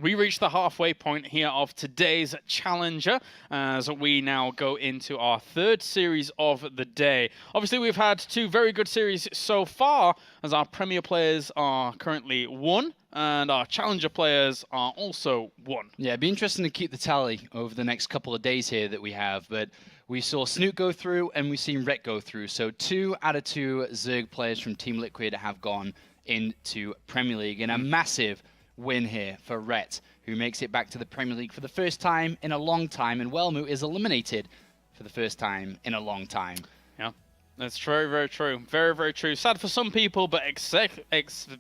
We reached the halfway point here of today's Challenger as we now go into our third series of the day. Obviously, we've had two very good series so far as our Premier players are currently 1 and our Challenger players are also 1. Yeah, it'd be interesting to keep the tally over the next couple of days here that we have, but we saw Snoot go through and we've seen Rhett go through. So 2 out of 2 Zerg players from Team Liquid have gone into Premier League, and a massive win here for Rhett, who makes it back to the Premier League for the first time in a long time, and Wellmu is eliminated for the first time in a long time. Yeah, that's very, very true. Very, very true. Sad for some people, but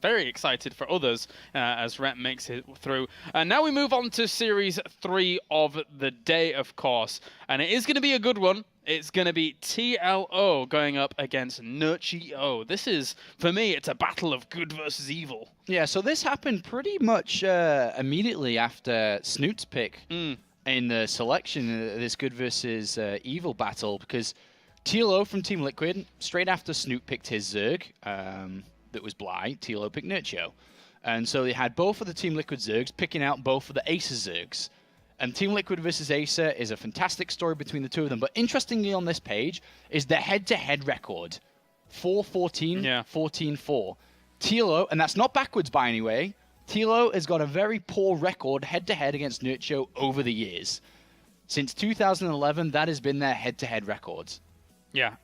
very excited for others as Rhett makes it through. And now we move on to Series 3 of the day, of course. And it is going to be a good one. It's going to be TLO going up against Nerchio. This is, for me, it's a battle of good versus evil. Yeah, so this happened pretty much immediately after Snoot's pick in the selection, this good versus evil battle, because TLO from Team Liquid, straight after Snoot picked his Zerg, that was Bly, TLO picked Nerchio. And so they had both of the Team Liquid Zergs picking out both of the Acer Zergs. And Team Liquid versus Acer is a fantastic story between the two of them. But interestingly on this page is the head-to-head record. 4-14, 14-4. TLO, and that's not backwards by any way, TLO has got a very poor record head-to-head against Nerchio over the years. Since 2011, that has been their head-to-head records. Yeah,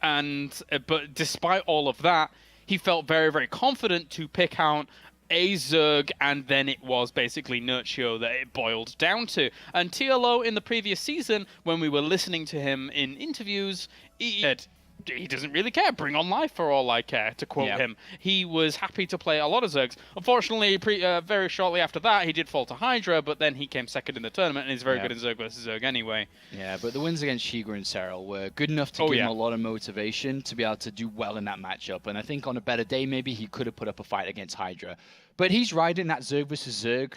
but despite all of that, he felt very, very confident to pick out a Zerg, and then it was basically Nerchio that it boiled down to. And TLO in the previous season, when we were listening to him in interviews, he said he doesn't really care. Bring on life for all I care, to quote him. He was happy to play a lot of Zergs. Unfortunately, very shortly after that, he did fall to Hydra, but then he came second in the tournament, and he's very good in Zerg versus Zerg anyway. Yeah, but the wins against Shiga and Serral were good enough to give him a lot of motivation to be able to do well in that matchup. And I think on a better day, maybe he could have put up a fight against Hydra. But he's riding that Zerg versus Zerg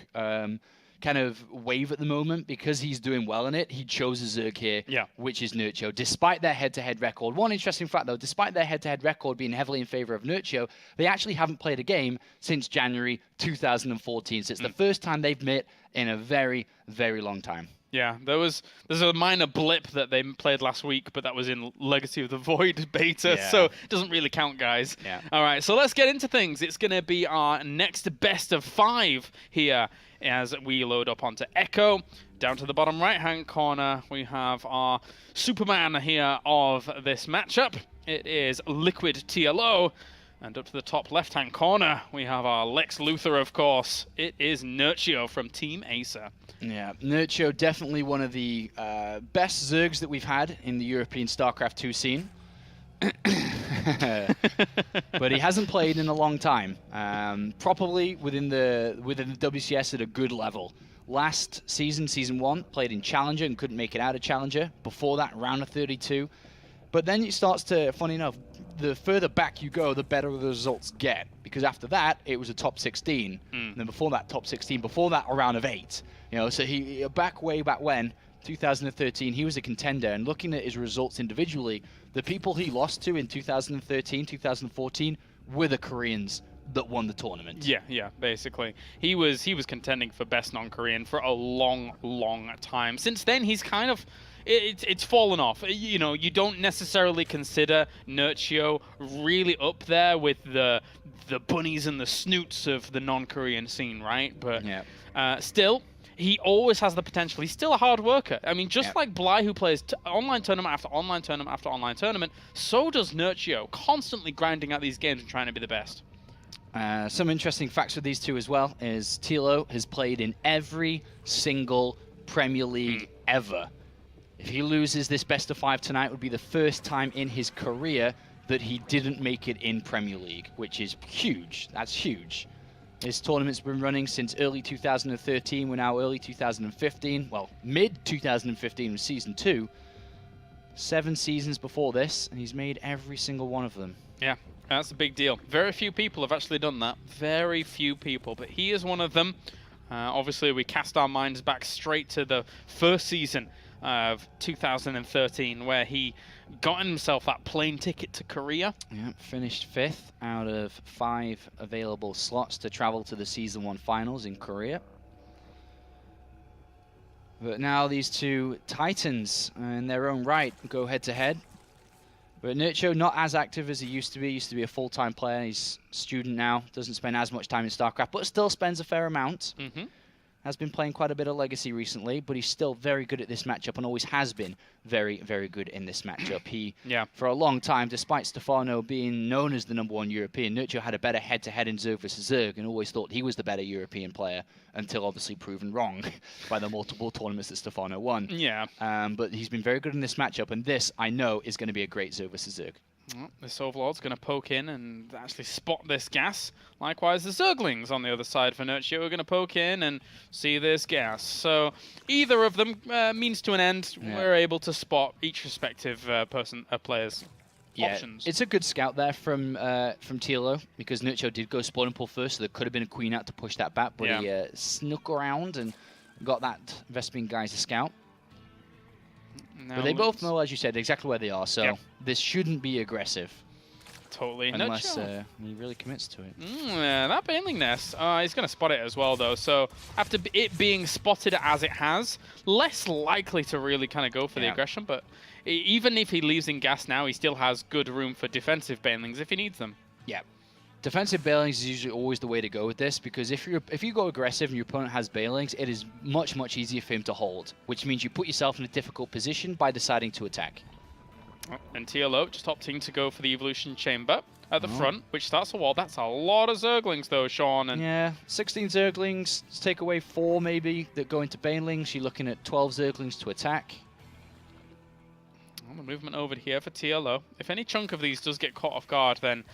kind of wave at the moment because he's doing well in it. He chose a Zerg here, which is Nerchio, despite their head-to-head record. One interesting fact, though, despite their head-to-head record being heavily in favor of Nerchio, they actually haven't played a game since January 2014. So it's the first time they've met in a very, very long time. Yeah, there's a minor blip that they played last week, but that was in Legacy of the Void beta, so it doesn't really count, guys. All right, so let's get into things. It's going to be our next best of 5 here as we load up onto Echo. Down to the bottom right-hand corner, we have our Superman here of this matchup. It is Liquid TLO. And up to the top left-hand corner, we have our Lex Luthor, of course. It is Nerchio from Team Acer. Yeah, Nerchio definitely one of the best Zergs that we've had in the European StarCraft 2 scene. But he hasn't played in a long time. Probably within the WCS at a good level. Last season, Season 1, played in Challenger and couldn't make it out of Challenger. Before that, round of 32. But then it starts to, funny enough, the further back you go, the better the results get. Because after that, it was a top 16. And then before that, top 16. Before that, a round of 8. You know, so he way back when, 2013, he was a contender. And looking at his results individually, the people he lost to in 2013, 2014 were the Koreans that won the tournament. Yeah, basically. He was contending for best non-Korean for a long, long time. Since then, he's kind of... It's fallen off. You know, you don't necessarily consider Nerchio really up there with the bunnies and the snoots of the non-Korean scene, right? But still, he always has the potential. He's still a hard worker. I mean, just like Bly, who plays online tournament after online tournament after online tournament, so does Nerchio, constantly grinding out these games and trying to be the best. Some interesting facts with these two as well is TLO has played in every single Premier League ever. If he loses this best of 5 tonight, it would be the first time in his career that he didn't make it in Premier League, which is huge. That's huge. This tournament's been running since early 2013. We're now early 2015. Well, mid-2015 was Season 2. 7 seasons before this, and he's made every single one of them. Yeah, that's a big deal. Very few people have actually done that. Very few people, but he is one of them. Obviously, we cast our minds back straight to the first season of 2013, where he got himself that plane ticket to Korea. Yeah, finished 5th out of 5 available slots to travel to the Season 1 finals in Korea. But now these two Titans in their own right go head-to-head. But Nerchio not as active as he used to be. He used to be a full-time player. He's a student now. Doesn't spend as much time in StarCraft, but still spends a fair amount. Has been playing quite a bit of Legacy recently, but he's still very good at this matchup and always has been very, very good in this matchup. He, for a long time, despite Stefano being known as the #1 European, Nerchio had a better head-to-head in Zerg versus Zerg and always thought he was the better European player until obviously proven wrong by the multiple tournaments that Stefano won. But he's been very good in this matchup, and this, I know, is going to be a great Zerg versus Zerg. Well, this Overlord's going to poke in and actually spot this gas. Likewise, the Zerglings on the other side for Nerchio are going to poke in and see this gas. So either of them, means to an end, we're able to spot each respective player's options. It's a good scout there from TLO, because Nerchio did go spawn and pull first, so there could have been a queen out to push that back, but he snuck around and got that Vespene guy to scout. But they both know, as you said, exactly where they are, so this shouldn't be aggressive. Totally. Unless he really commits to it. That Baneling Nest, he's going to spot it as well, though. So after it being spotted as it has, less likely to really kind of go for the aggression. But even if he leaves in gas now, he still has good room for defensive Banelings if he needs them. Yeah. Defensive Banelings is usually always the way to go with this, because if you go aggressive and your opponent has Banelings, it is much, much easier for him to hold, which means you put yourself in a difficult position by deciding to attack. And TLO just opting to go for the Evolution Chamber at the front, which starts a wall. That's a lot of Zerglings, though, Sean. And yeah, 16 Zerglings, take away 4 maybe that go into Banelings. You're looking at 12 Zerglings to attack. The movement over here for TLO. If any chunk of these does get caught off guard, then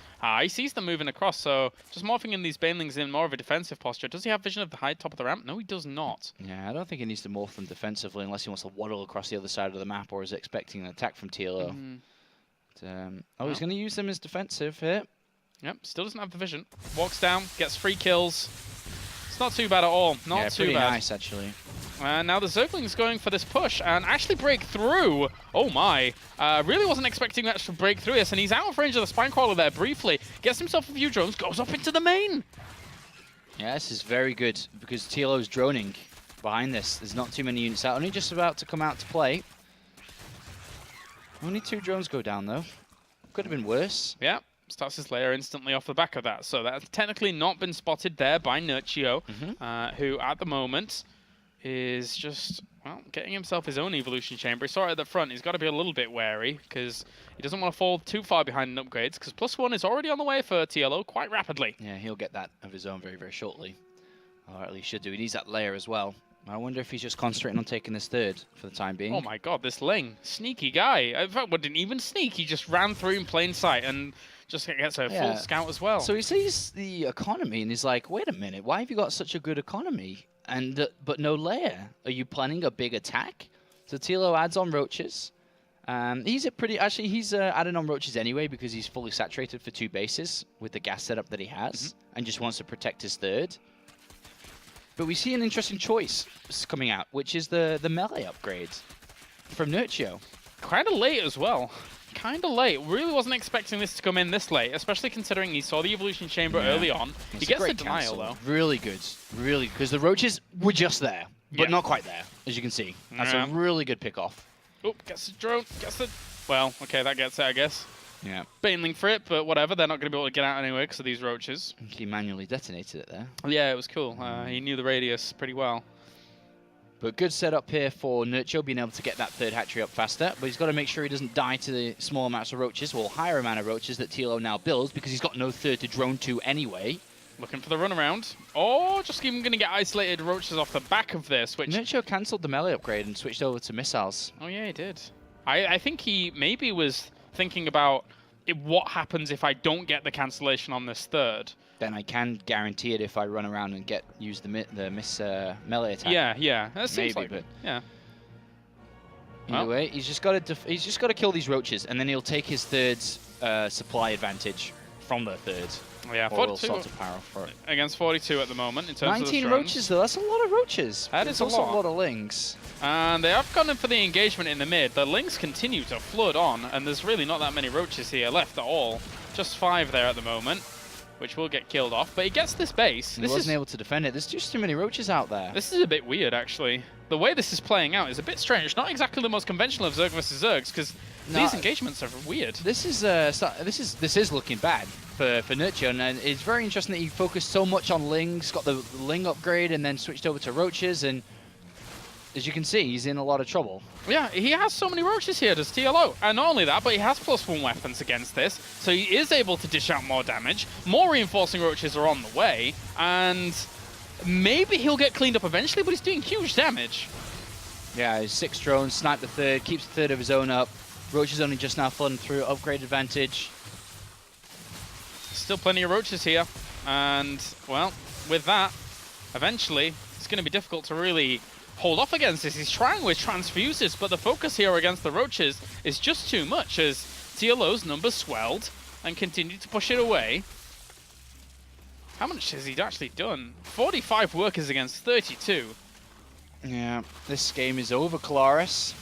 he sees them moving across, so just morphing in these Banelings in more of a defensive posture. Does he have vision of the high top of the ramp? No, he does not. Yeah, I don't think he needs to morph them defensively unless he wants to waddle across the other side of the map or is expecting an attack from TLO. He's going to use them as defensive here. Yep, still doesn't have the vision. Walks down, gets 3 kills. It's not too bad at all. Not too pretty bad. Nice, actually. And now the Zergling's going for this push and actually break through. Oh my. Really wasn't expecting that to break through this, and he's out of range of the Spinecrawler there briefly. Gets himself a few drones, goes up into the main. Yeah, this is very good because TLO's droning behind this. There's not too many units out. Only just about to come out to play. Only 2 drones go down, though. Could have been worse. Yeah. Starts his layer instantly off the back of that. So that's technically not been spotted there by Nerchio, who at the moment is just, well, getting himself his own Evolution Chamber. He saw it at the front. He's got to be a little bit wary because he doesn't want to fall too far behind in upgrades, because +1 is already on the way for TLO quite rapidly. Yeah, he'll get that of his own very, very shortly. Or at least should do. He needs that layer as well. I wonder if he's just concentrating on taking this 3rd for the time being. Oh my god, this Ling. Sneaky guy. In fact, didn't even sneak. He just ran through in plain sight and just gets a full scout as well. So he sees the economy and he's like, wait a minute, why have you got such a good economy? And but no layer. Are you planning a big attack? So TLO adds on roaches. He's adding on roaches anyway because he's fully saturated for 2 bases with the gas setup that he has and just wants to protect his 3rd. But we see an interesting choice coming out, which is the melee upgrade from Nerchio. Kind of late as well. Kind of late. Really wasn't expecting this to come in this late, especially considering he saw the Evolution Chamber early on. He gets the denial, though. Really good. Really, because the roaches were just there, but not quite there, as you can see. That's a really good pick-off. Oh, gets the drone. Gets the... Well, okay, that gets it, I guess. Yeah. Baneling for it, but whatever. They're not going to be able to get out anyway because of these roaches. He manually detonated it there. Yeah, it was cool. He knew the radius pretty well. But good setup here for Nerchio, being able to get that 3rd hatchery up faster. But he's got to make sure he doesn't die to the small amounts of roaches, or higher amount of roaches that TLO now builds, because he's got no 3rd to drone to anyway. Looking for the runaround. Oh, just even going to get isolated roaches off the back of this, which... Nerchio cancelled the melee upgrade and switched over to missiles. Oh, yeah, he did. I think he maybe was thinking about what happens if I don't get the cancellation on this 3rd. Then I can guarantee it if I run around and use the melee attack. Yeah, that seems maybe, like it. Yeah. Either way, he's just got to kill these roaches, and then he'll take his 3rd's supply advantage from the 3rd. Yeah, 42 against 42 at the moment in terms of the 19 roaches, though. That's a lot of roaches. That is also a lot of Lings. And they have gone in for the engagement in the mid. The Lings continue to flood on, and there's really not that many roaches here left at all. Just 5 there at the moment. which will get killed off. But he gets this base. He wasn't able to defend it. There's just too many roaches out there. This is a bit weird, actually. The way this is playing out is a bit strange. Not exactly the most conventional of Zerg versus Zergs, because these engagements are weird. This is looking bad for Nerchio, and it's very interesting that he focused so much on Lings, got the Ling upgrade, and then switched over to roaches, and as you can see, he's in a lot of trouble. Yeah, he has so many roaches here, does TLO. And not only that, but he has +1 weapons against this, so he is able to dish out more damage. More reinforcing roaches are on the way, and maybe he'll get cleaned up eventually, but he's doing huge damage. Yeah, his 6 drones, snipe the third, keeps the third of his own up. Roaches only just now flooding through, upgrade advantage. Still plenty of roaches here, and, well, with that, eventually, it's going to be difficult to really hold off against this. He's trying with transfuses, but the focus here against the roaches is just too much as TLO's numbers swelled and continue to push it away. How much has he actually done? 45 workers against 32. Yeah, this game is over, Colaris.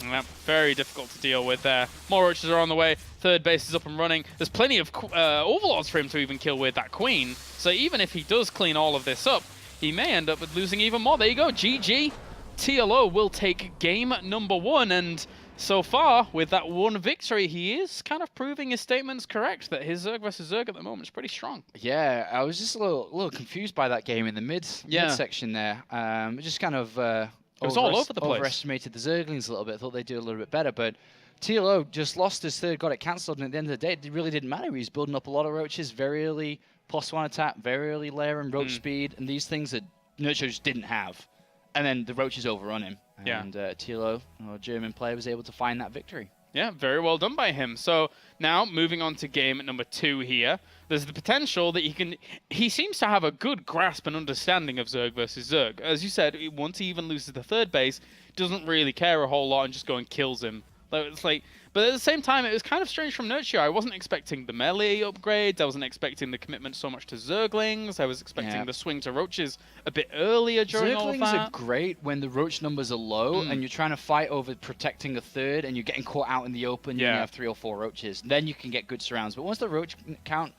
Yeah, very difficult to deal with there. More roaches are on the way. Third base is up and running. There's plenty of overlords for him to even kill with that queen. So even if he does clean all of this up, he may end up with losing even more. There you go, GG. TLO will take game number 1, and so far, with that 1 victory, he is kind of proving his statements correct, that his Zerg versus Zerg at the moment is pretty strong. Yeah, I was just a little confused by that game in the midsection there. It just kind of it was all over the place. Overestimated the Zerglings a little bit, thought they'd do a little bit better, but TLO just lost his third, got it cancelled, and at the end of the day, it really didn't matter. He was building up a lot of roaches, very early +1 attack, very early layer and roach speed, and these things that Nerchio just didn't have. And then the roaches overrun him. Yeah. And TLO, our German player, was able to find that victory. Yeah, very well done by him. So now moving on to game number 2 here, there's the potential that he seems to have a good grasp and understanding of Zerg versus Zerg. As you said, once he even loses the third base, doesn't really care a whole lot and just go and kills him. It's like, but at the same time, it was kind of strange from Nerchio. I wasn't expecting the melee upgrades. I wasn't expecting the commitment so much to Zerglings. I was expecting the swing to roaches a bit earlier during all of that. Zerglings are great when the roach numbers are low and you're trying to fight over protecting a third and you're getting caught out in the open. You only have 3 or 4 roaches. Then you can get good surrounds. But once the roach count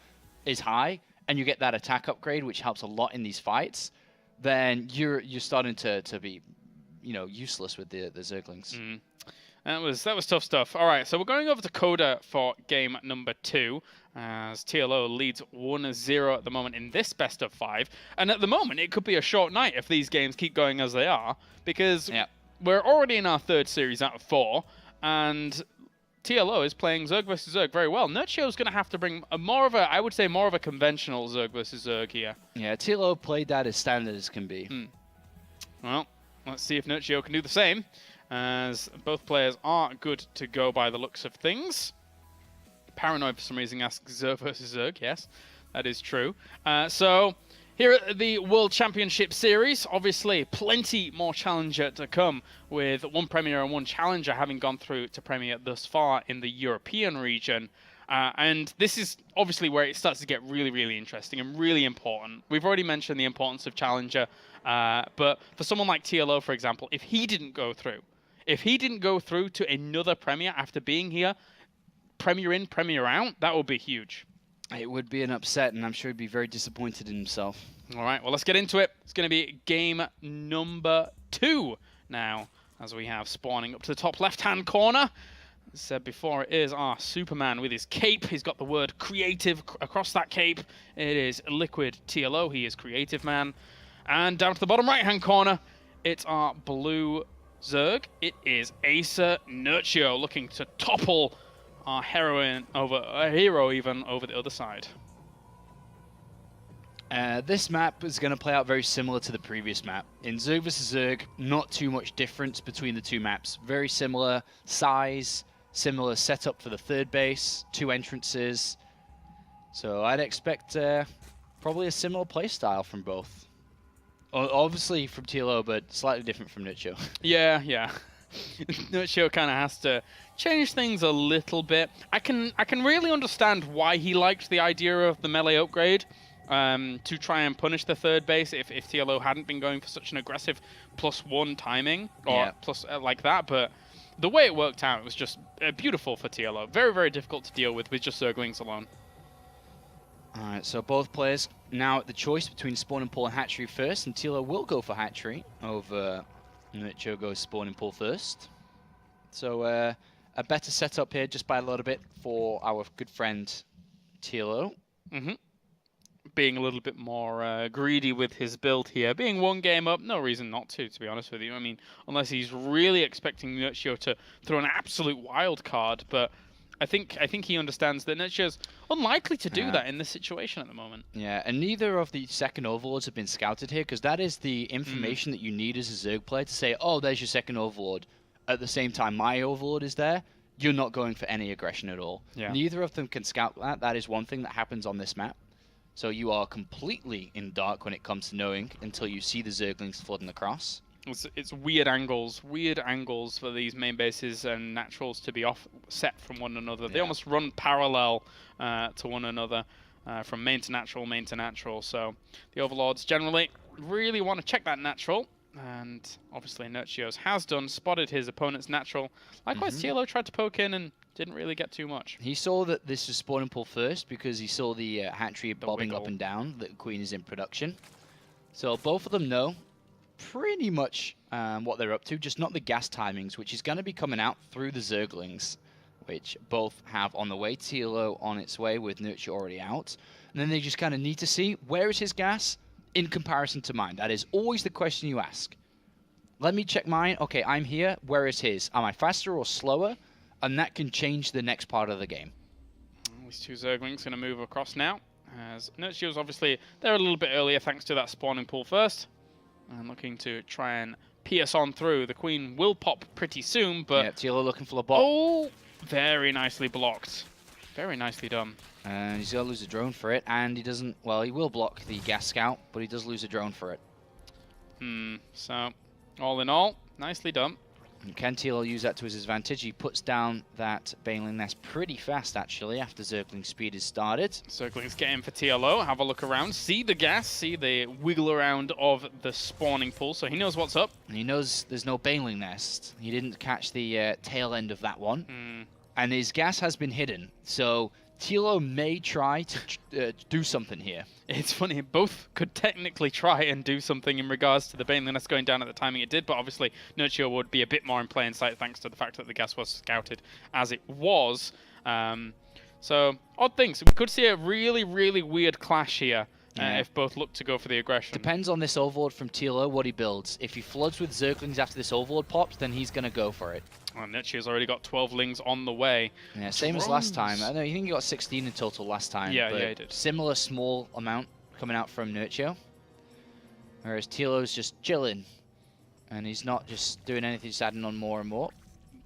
is high and you get that attack upgrade, which helps a lot in these fights, then you're starting to be, useless with the Zerglings. That was tough stuff. All right, so we're going over to Coda for game number 2, as TLO leads 1-0 at the moment in this best of 5. And at the moment, it could be a short night if these games keep going as they are, because we're already in our 3rd series out of 4, and TLO is playing Zerg versus Zerg very well. Nerchio's going to have to bring more of a conventional Zerg versus Zerg here. Yeah, TLO played that as standard as can be. Well, let's see if Nerchio can do the same, as both players are good to go by the looks of things. Paranoid for some reason asks Zerg versus Zerg. Yes, that is true. So here at the World Championship Series, obviously plenty more Challenger to come, with 1 Premier and 1 Challenger having gone through to Premier thus far in the European region. And this is obviously where it starts to get really, really interesting and really important. We've already mentioned the importance of Challenger, but for someone like TLO, for example, if he didn't go through to another Premier after being here, Premier in, Premier out, that would be huge. It would be an upset, and I'm sure he'd be very disappointed in himself. All right, well, let's get into it. It's going to be game number 2 now, as we have spawning up to the top left-hand corner. As said before, it is our Superman with his cape. He's got the word creative across that cape. It is Liquid TLO. He is Creative Man. And down to the bottom right-hand corner, it's our blue Zerg. It is Acer Nerchio, looking to topple our hero even over the other side. This map is going to play out very similar to the previous map. In Zerg vs Zerg, not too much difference between the 2 maps. Very similar size, similar setup for the third base, 2 entrances. So I'd expect probably a similar playstyle from both. Obviously from TLO, but slightly different from Nerchio. Yeah. Nerchio kind of has to change things a little bit. I can really understand why he liked the idea of the melee upgrade, to try and punish the third base if TLO hadn't been going for such an aggressive +1 timing or plus like that. But the way it worked out, it was just beautiful for TLO. Very, very difficult to deal with just Zerglings alone. Alright, so both players now at the choice between spawn and pull and hatchery first, and TLO will go for hatchery over Nerchio goes spawn and pull first. So a better setup here just by a little bit for our good friend TLO. Being a little bit more greedy with his build here. Being one game up, no reason not to be honest with you. I mean, unless he's really expecting Nerchio to throw an absolute wild card, but I think he understands that Nerchio's unlikely to do that in this situation at the moment. Yeah, and neither of the second overlords have been scouted here, because that is the information that you need as a Zerg player to say, oh, there's your second overlord. At the same time, my overlord is there. You're not going for any aggression at all. Yeah. Neither of them can scout that. That is one thing that happens on this map. So you are completely in the dark when it comes to knowing until you see the Zerglings flooding across. It's weird angles for these main bases and naturals to be offset from one another. They almost run parallel to one another from main to natural. So the overlords generally really want to check that natural. And obviously Nerchio's has done, spotted his opponent's natural. Likewise, TLO tried to poke in and didn't really get too much. He saw that this was spawn and pull first because he saw the hatchery bobbing up and down, that Queen is in production. So both of them know pretty much what they're up to, just not the gas timings, which is going to be coming out through the Zerglings, which both have on the way. TLO on its way with Nerchio already out. And then they just kind of need to see, where is his gas in comparison to mine? That is always the question you ask. Let me check mine. Okay, I'm here. Where is his? Am I faster or slower? And that can change the next part of the game. These two Zerglings going to move across now. As Nerchio's obviously, they're a little bit earlier thanks to that spawning pool first. And looking to try and pierce on through. The Queen will pop pretty soon, but... Yeah, TLO looking for the bot. Oh, very nicely blocked. Very nicely done. And he's going to lose a drone for it, and he doesn't... Well, he will block the gas scout, but he does lose a drone for it. So, all in all, nicely done. And can TLO use that to his advantage? He puts down that Baneling nest pretty fast, actually, after Zergling speed is started. Zerglings get in for TLO, have a look around, see the gas, see the wiggle around of the spawning pool, so he knows what's up. And he knows there's no Baneling nest. He didn't catch the tail end of that one. And his gas has been hidden, so TLO may try to do something here. It's funny, both could technically try and do something in regards to the Baneling nest going down at the timing it did, but obviously Nerchio would be a bit more in plain sight thanks to the fact that the gas was scouted as it was. So, odd things. We could see a really, really weird clash here if both look to go for the aggression. Depends on this overlord from TLO, what he builds. If he floods with Zerglings after this overlord pops, then he's going to go for it. Well, Nerchio's already got 12 lings on the way. Yeah, same as last time. I know you think he got 16 in total last time. Yeah, but yeah, he did. Similar small amount coming out from Nerchio. Whereas TLO's just chilling. And he's not just doing anything, just adding on more and more.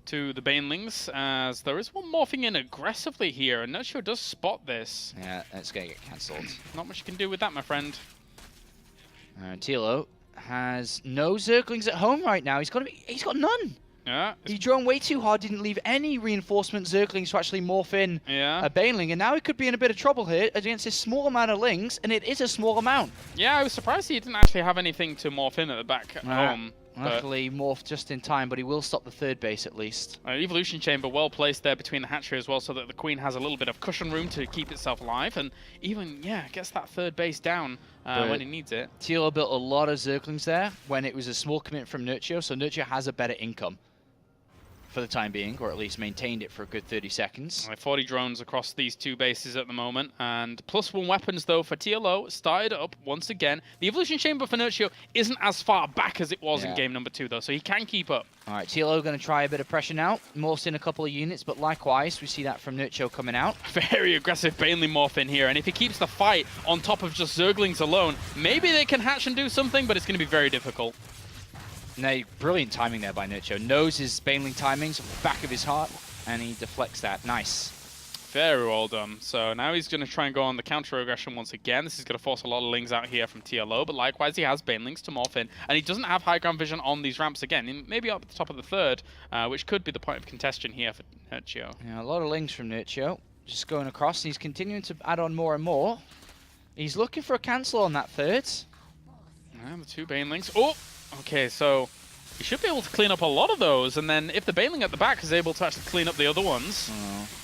To the Banelings, as there is one morphing in aggressively here, and Nerchio does spot this. Yeah, it's going to get cancelled. Not much you can do with that, my friend. TLO has no Zerglings at home right now. He's got none. Yeah. He drone way too hard, didn't leave any reinforcement Zerglings to actually morph in a Baneling, and now he could be in a bit of trouble here against this small amount of lings, and it is a small amount. Yeah, I was surprised he didn't actually have anything to morph in at the back at home. Luckily, morphed just in time, but he will stop the third base at least. Evolution Chamber well placed there between the hatchery as well, so that the Queen has a little bit of cushion room to keep itself alive, and even, gets that third base down when he needs it. TLO built a lot of Zerglings there when it was a small commit from Nerchio, so Nerchio has a better income for the time being, or at least maintained it for a good 30 seconds. 40 drones across these two bases at the moment, and +1 weapons though for TLO started up once again. The Evolution Chamber for Nerchio isn't as far back as it was in game number 2 though, so he can keep up. Alright, TLO going to try a bit of pressure now. Morphs in a couple of units, but likewise, we see that from Nerchio coming out. Very aggressive Baneling morph in here, and if he keeps the fight on top of just Zerglings alone, maybe they can hatch and do something, but it's going to be very difficult. No, brilliant timing there by Nerchio. Knows his Baneling timings off the back of his heart, and he deflects that. Nice. Very well done. So now he's going to try and go on the counter-aggression once again. This is going to force a lot of lings out here from TLO, but likewise he has Banelings to morph in, and he doesn't have high ground vision on these ramps again. Maybe up at the top of the third, which could be the point of contention here for Nerchio. Yeah, a lot of lings from Nerchio. Just going across, and he's continuing to add on more and more. He's looking for a cancel on that third. And the two Banelings. Oh! Okay, so he should be able to clean up a lot of those, and then if the Baneling at the back is able to actually clean up the other ones,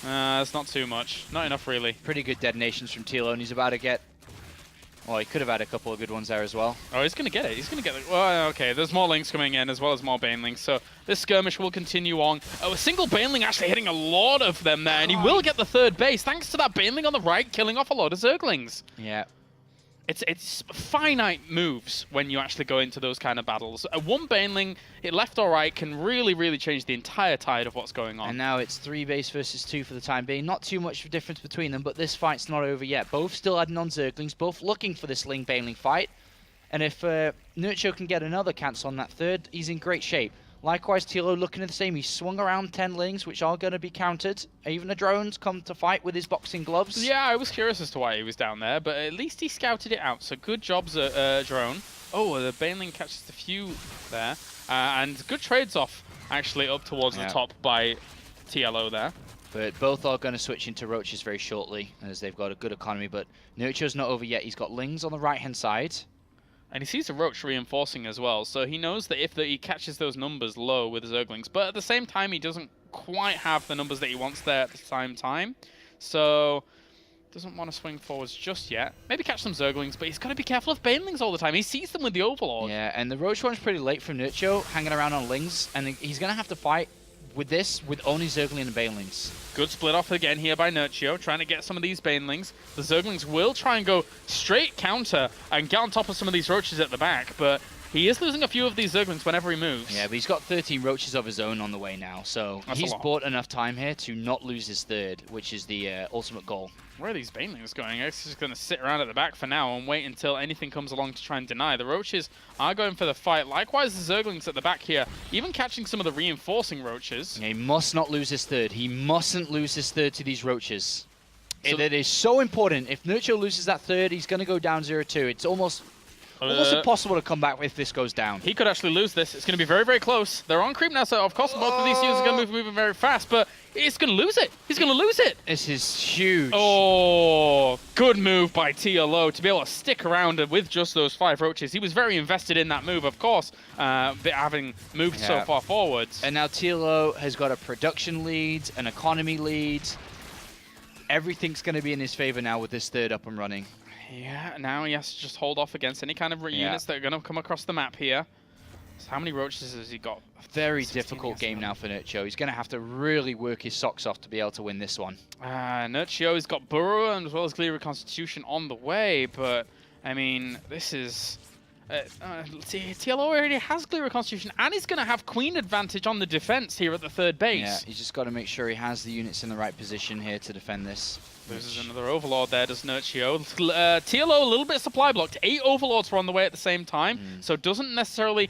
it's not too much. Not enough, really. Pretty good detonations from TLO, and he's about to get... Well, he could have had a couple of good ones there as well. Oh, he's going to get it. He's going to get it. Well, okay, there's more Lings coming in as well as more Banelings, so this skirmish will continue on. Oh, a single Baneling actually hitting a lot of them there, and he will get the third base thanks to that Baneling on the right killing off a lot of Zerglings. Yeah. It's finite moves when you actually go into those kind of battles. One Baneling, hit left or right, can really, really change the entire tide of what's going on. And now it's 3 base versus 2 for the time being. Not too much of a difference between them, but this fight's not over yet. Both still adding on Zerglings, both looking for this Ling-Baneling fight. And if Nerchio can get another cancel on that third, he's in great shape. Likewise, TLO looking at the same. He swung around 10 Lings, which are going to be countered. Even the drones come to fight with his boxing gloves. Yeah, I was curious as to why he was down there, but at least he scouted it out. So good job, drone. Oh, the Baneling catches the few there. And good trades off, actually, up towards the top by TLO there. But both are going to switch into Roaches very shortly, as they've got a good economy. But Nerchio's not over yet. He's got Lings on the right-hand side. And he sees a Roach reinforcing as well, so he knows that if he catches those numbers low with Zerglings, but at the same time, he doesn't quite have the numbers that he wants there at the same time. So, doesn't want to swing forwards just yet. Maybe catch some Zerglings, but he's got to be careful of Banelings all the time. He sees them with the Overlord. Yeah, and the Roach one's pretty late from Nerchio, hanging around on Lings, and he's going to have to fight with this with only Zergling and Banelings. Good split off again here by Nerchio, trying to get some of these Banelings. The Zerglings will try and go straight counter and get on top of some of these Roaches at the back, but he is losing a few of these Zerglings whenever he moves. Yeah, but he's got 13 Roaches of his own on the way now, so he's bought enough time here to not lose his third, which is the ultimate goal. Where are these Banelings going? It's just going to sit around at the back for now and wait until anything comes along to try and deny. The Roaches are going for the fight. Likewise, the Zerglings at the back here, even catching some of the reinforcing Roaches. Yeah, he must not lose his third. He mustn't lose his third to these Roaches. So it is so important. If Nerchio loses that third, he's going to go down 0-2. It's almost impossible to come back if this goes down. He could actually lose this. It's going to be very, very close. They're on creep now, so of course both of these units are going to move moving very fast, but he's going to lose it. He's going to lose it. This is huge. Oh, good move by TLO to be able to stick around with just those 5 Roaches. He was very invested in that move, of course, having moved so far forwards. And now TLO has got a production lead, an economy lead. Everything's going to be in his favor now with this third up and running. Yeah, now he has to just hold off against any kind of units that are going to come across the map here. So how many Roaches has he got? Very difficult game now for Nerchio. He's going to have to really work his socks off to be able to win this one. Nerchio has got Burrow and as well as Clear Reconstitution on the way, but I mean, this is... TLO already has Clear Reconstitution and he's going to have Queen advantage on the defense here at the third base. Yeah, he's just got to make sure he has the units in the right position here to defend this. Loses another Overlord there, does Nerchio. TLO a little bit supply blocked. 8 Overlords were on the way at the same time, so doesn't necessarily...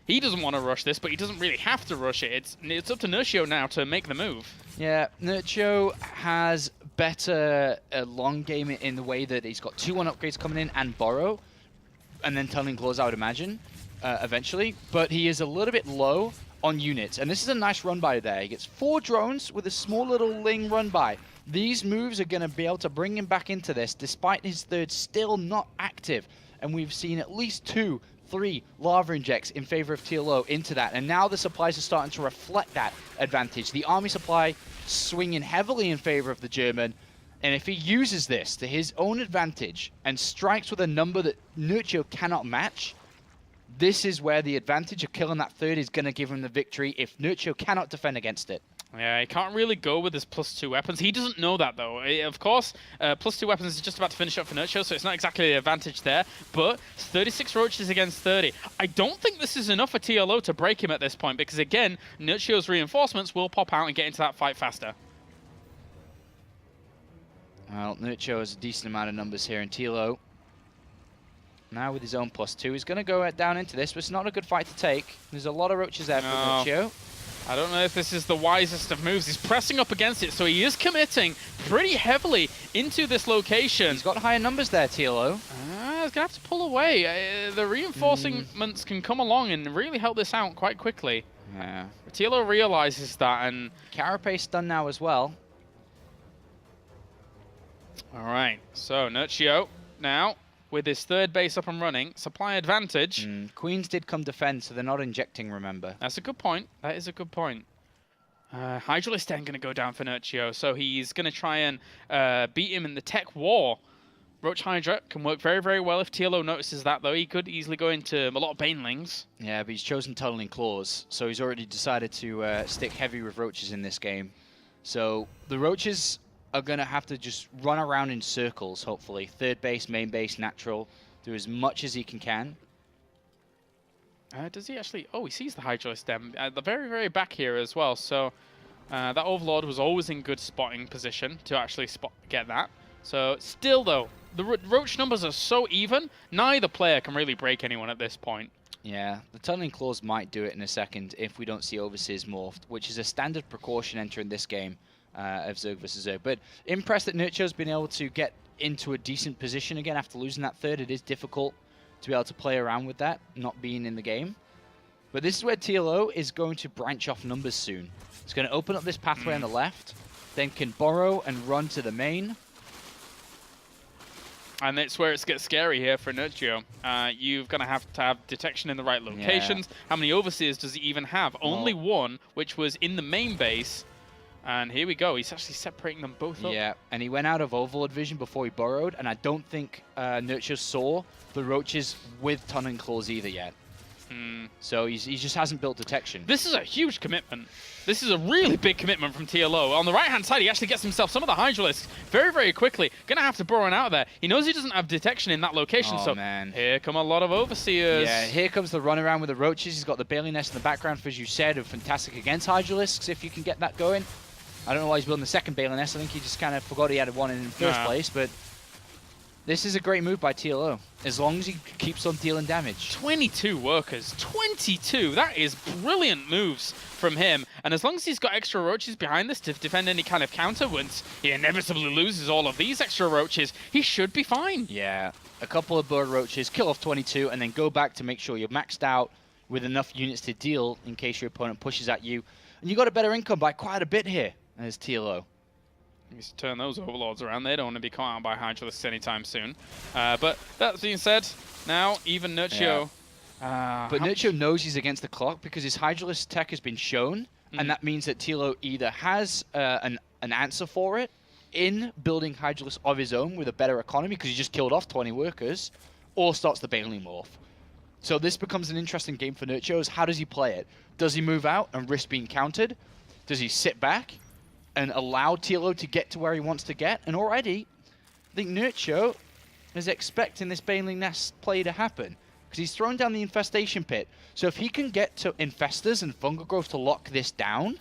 he doesn't want to rush this, but he doesn't really have to rush it. It's up to Nerchio now to make the move. Yeah, Nerchio has better long game in the way that he's got 2-1 upgrades coming in and Borrow, and then Tunneling Claws, I would imagine, eventually. But he is a little bit low on units, and this is a nice run-by there. He gets 4 drones with a small little Ling run-by. These moves are going to be able to bring him back into this, despite his third still not active. And we've seen at least 2, 3 lava injects in favor of TLO into that. And now the supplies are starting to reflect that advantage. The army supply swinging heavily in favor of the German. And if he uses this to his own advantage and strikes with a number that Nerchio cannot match, this is where the advantage of killing that third is going to give him the victory if Nerchio cannot defend against it. Yeah, he can't really go with his +2 weapons. He doesn't know that, though. Of course, +2 weapons is just about to finish up for Nerchio, so it's not exactly the advantage there. But 36 Roaches against 30. I don't think this is enough for TLO to break him at this point, because, again, Nerchio's reinforcements will pop out and get into that fight faster. Well, Nerchio has a decent amount of numbers here, and TLO, now with his own +2, he's going to go down into this, but it's not a good fight to take. There's a lot of Roaches there for Nerchio. I don't know if this is the wisest of moves. He's pressing up against it, so he is committing pretty heavily into this location. He's got higher numbers there, TLO. He's going to have to pull away. The reinforcements can come along and really help this out quite quickly. Yeah. TLO realizes that, and... Carapace done now as well. All right, so Nerchio now with his third base up and running. Supply advantage. Queens did come defend, so they're not injecting, remember. That's a good point. That is a good point. Hydralisk then going to go down for Nerchio, so he's going to try and beat him in the tech war. Roach Hydra can work very, very well if TLO notices that, though. He could easily go into a lot of Banelings. Yeah, but he's chosen Tunneling Claws, so he's already decided to stick heavy with Roaches in this game. So the Roaches are going to have to just run around in circles, hopefully. Third base, main base, natural. Do as much as he can. Does he actually... Oh, he sees the Hydralisk stem at the very, very back here as well. So that Overlord was always in good spotting position to actually get that. So still, though, the Roach numbers are so even, neither player can really break anyone at this point. Yeah, the Tunneling Claws might do it in a second if we don't see Overseers morphed, which is a standard precaution entering this game of ZvZ WCS. But impressed that Nerchio's been able to get into a decent position again after losing that third. It is difficult to be able to play around with that, not being in the game. But this is where TLO is going to branch off numbers soon. It's going to open up this pathway on the left, then can borrow and run to the main. And it's where it gets scary here for Nerchio. You're going to have detection in the right locations. Yeah. How many Overseers does he even have? Only one, which was in the main base. And here we go. He's actually separating them both up. Yeah, and he went out of Overlord vision before he burrowed, and I don't think Nerchio saw the Roaches with Tunneling Claws either yet. So he just hasn't built detection. This is a huge commitment. This is a really big commitment from TLO. On the right-hand side, he actually gets himself some of the Hydralisks very, very quickly. Gonna have to burrow out of there. He knows he doesn't have detection in that location, so man. Here come a lot of Overseers. Yeah, here comes the run around with the Roaches. He's got the Bailey Nest in the background, as you said, of fantastic against Hydralisks, if you can get that going. I don't know why he's building the second Bailey Nest. I think he just kind of forgot he had one in the first place, but this is a great move by TLO, as long as he keeps on dealing damage. 22 workers, 22. That is brilliant moves from him. And as long as he's got extra Roaches behind this to defend any kind of counter, once he inevitably loses all of these extra Roaches, he should be fine. Yeah, a couple of bird Roaches, kill off 22, and then go back to make sure you're maxed out with enough units to deal in case your opponent pushes at you. And you got a better income by quite a bit here as TLO. He needs to turn those Overlords around. They don't want to be caught out by Hydralisks anytime soon. But that being said, now even Nerchio... Yeah. But Nerchio knows he's against the clock because his Hydralisk tech has been shown, and that means that TLO either has an answer for it in building Hydralisk of his own with a better economy because he just killed off 20 workers, or starts the Bailey morph. So this becomes an interesting game for Nerchio. How does he play it? Does he move out and risk being countered? Does he sit back and allow TLO to get to where he wants to get? And already, I think Nerchio is expecting this Baneling Nest play to happen because he's thrown down the Infestation Pit. So if he can get to Infestors and Fungal Growth to lock this down,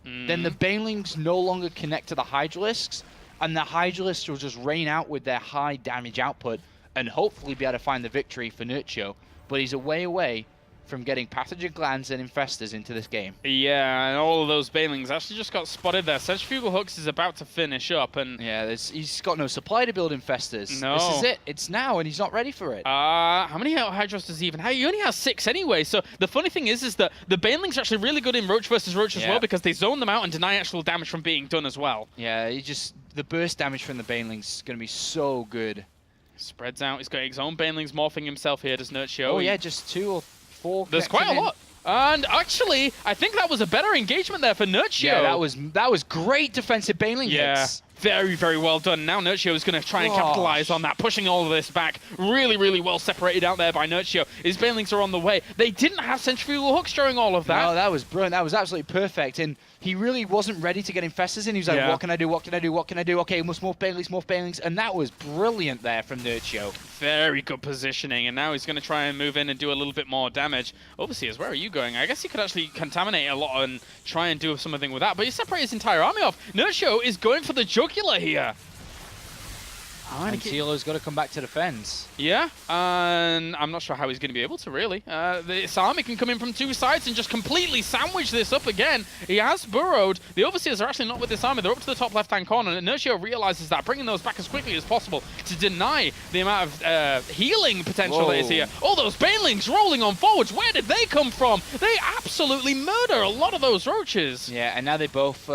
then the Banelings no longer connect to the Hydralisks, and the Hydralisks will just rain out with their high damage output and hopefully be able to find the victory for Nerchio. But he's a way away from getting Pathogen Glands and Infestors into this game. Yeah, and all of those Banelings actually just got spotted there. Centrifugal Hooks is about to finish up, and... Yeah, he's got no supply to build Infestors. No. This is it. It's now, and he's not ready for it. How many Hydros does he even have? He only has 6 anyway, so the funny thing is that the Banelings are actually really good in Roach versus Roach as well, because they zone them out and deny actual damage from being done as well. Yeah, the burst damage from the Banelings is going to be so good. Spreads out. He's got his own Banelings morphing himself here, does Nerchio. Oh yeah, just 2 or 4. There's quite a lot. And actually, I think that was a better engagement there for Nerchio. Yeah, that was great defensive Baneling hits. Very, very well done. Now Nerchio is going to try and capitalize on that, pushing all of this back. Really, really well separated out there by Nerchio. His Banelings are on the way. They didn't have Centrifugal Hooks during all of that. No, that was brilliant. That was absolutely perfect. And he really wasn't ready to get Infestors in. He was like, what can I do? What can I do? What can I do? Okay, must morph Banelings. And that was brilliant there from Nerchio. Very good positioning. And now he's going to try and move in and do a little bit more damage. Overseers, where are you going? I guess he could actually contaminate a lot and try and do something with that. But he separated his entire army off. Nerchio is going for the jugular here. And TLO's got to come back to defense. Yeah, and I'm not sure how he's going to be able to, really. This army can come in from 2 sides and just completely sandwich this up again. He has burrowed. The Overseers are actually not with this army. They're up to the top left-hand corner, and Nerchio realizes that, bringing those back as quickly as possible to deny the amount of healing potential that is here. All those Banelings rolling on forwards, where did they come from? They absolutely murder a lot of those Roaches. Yeah, and now they both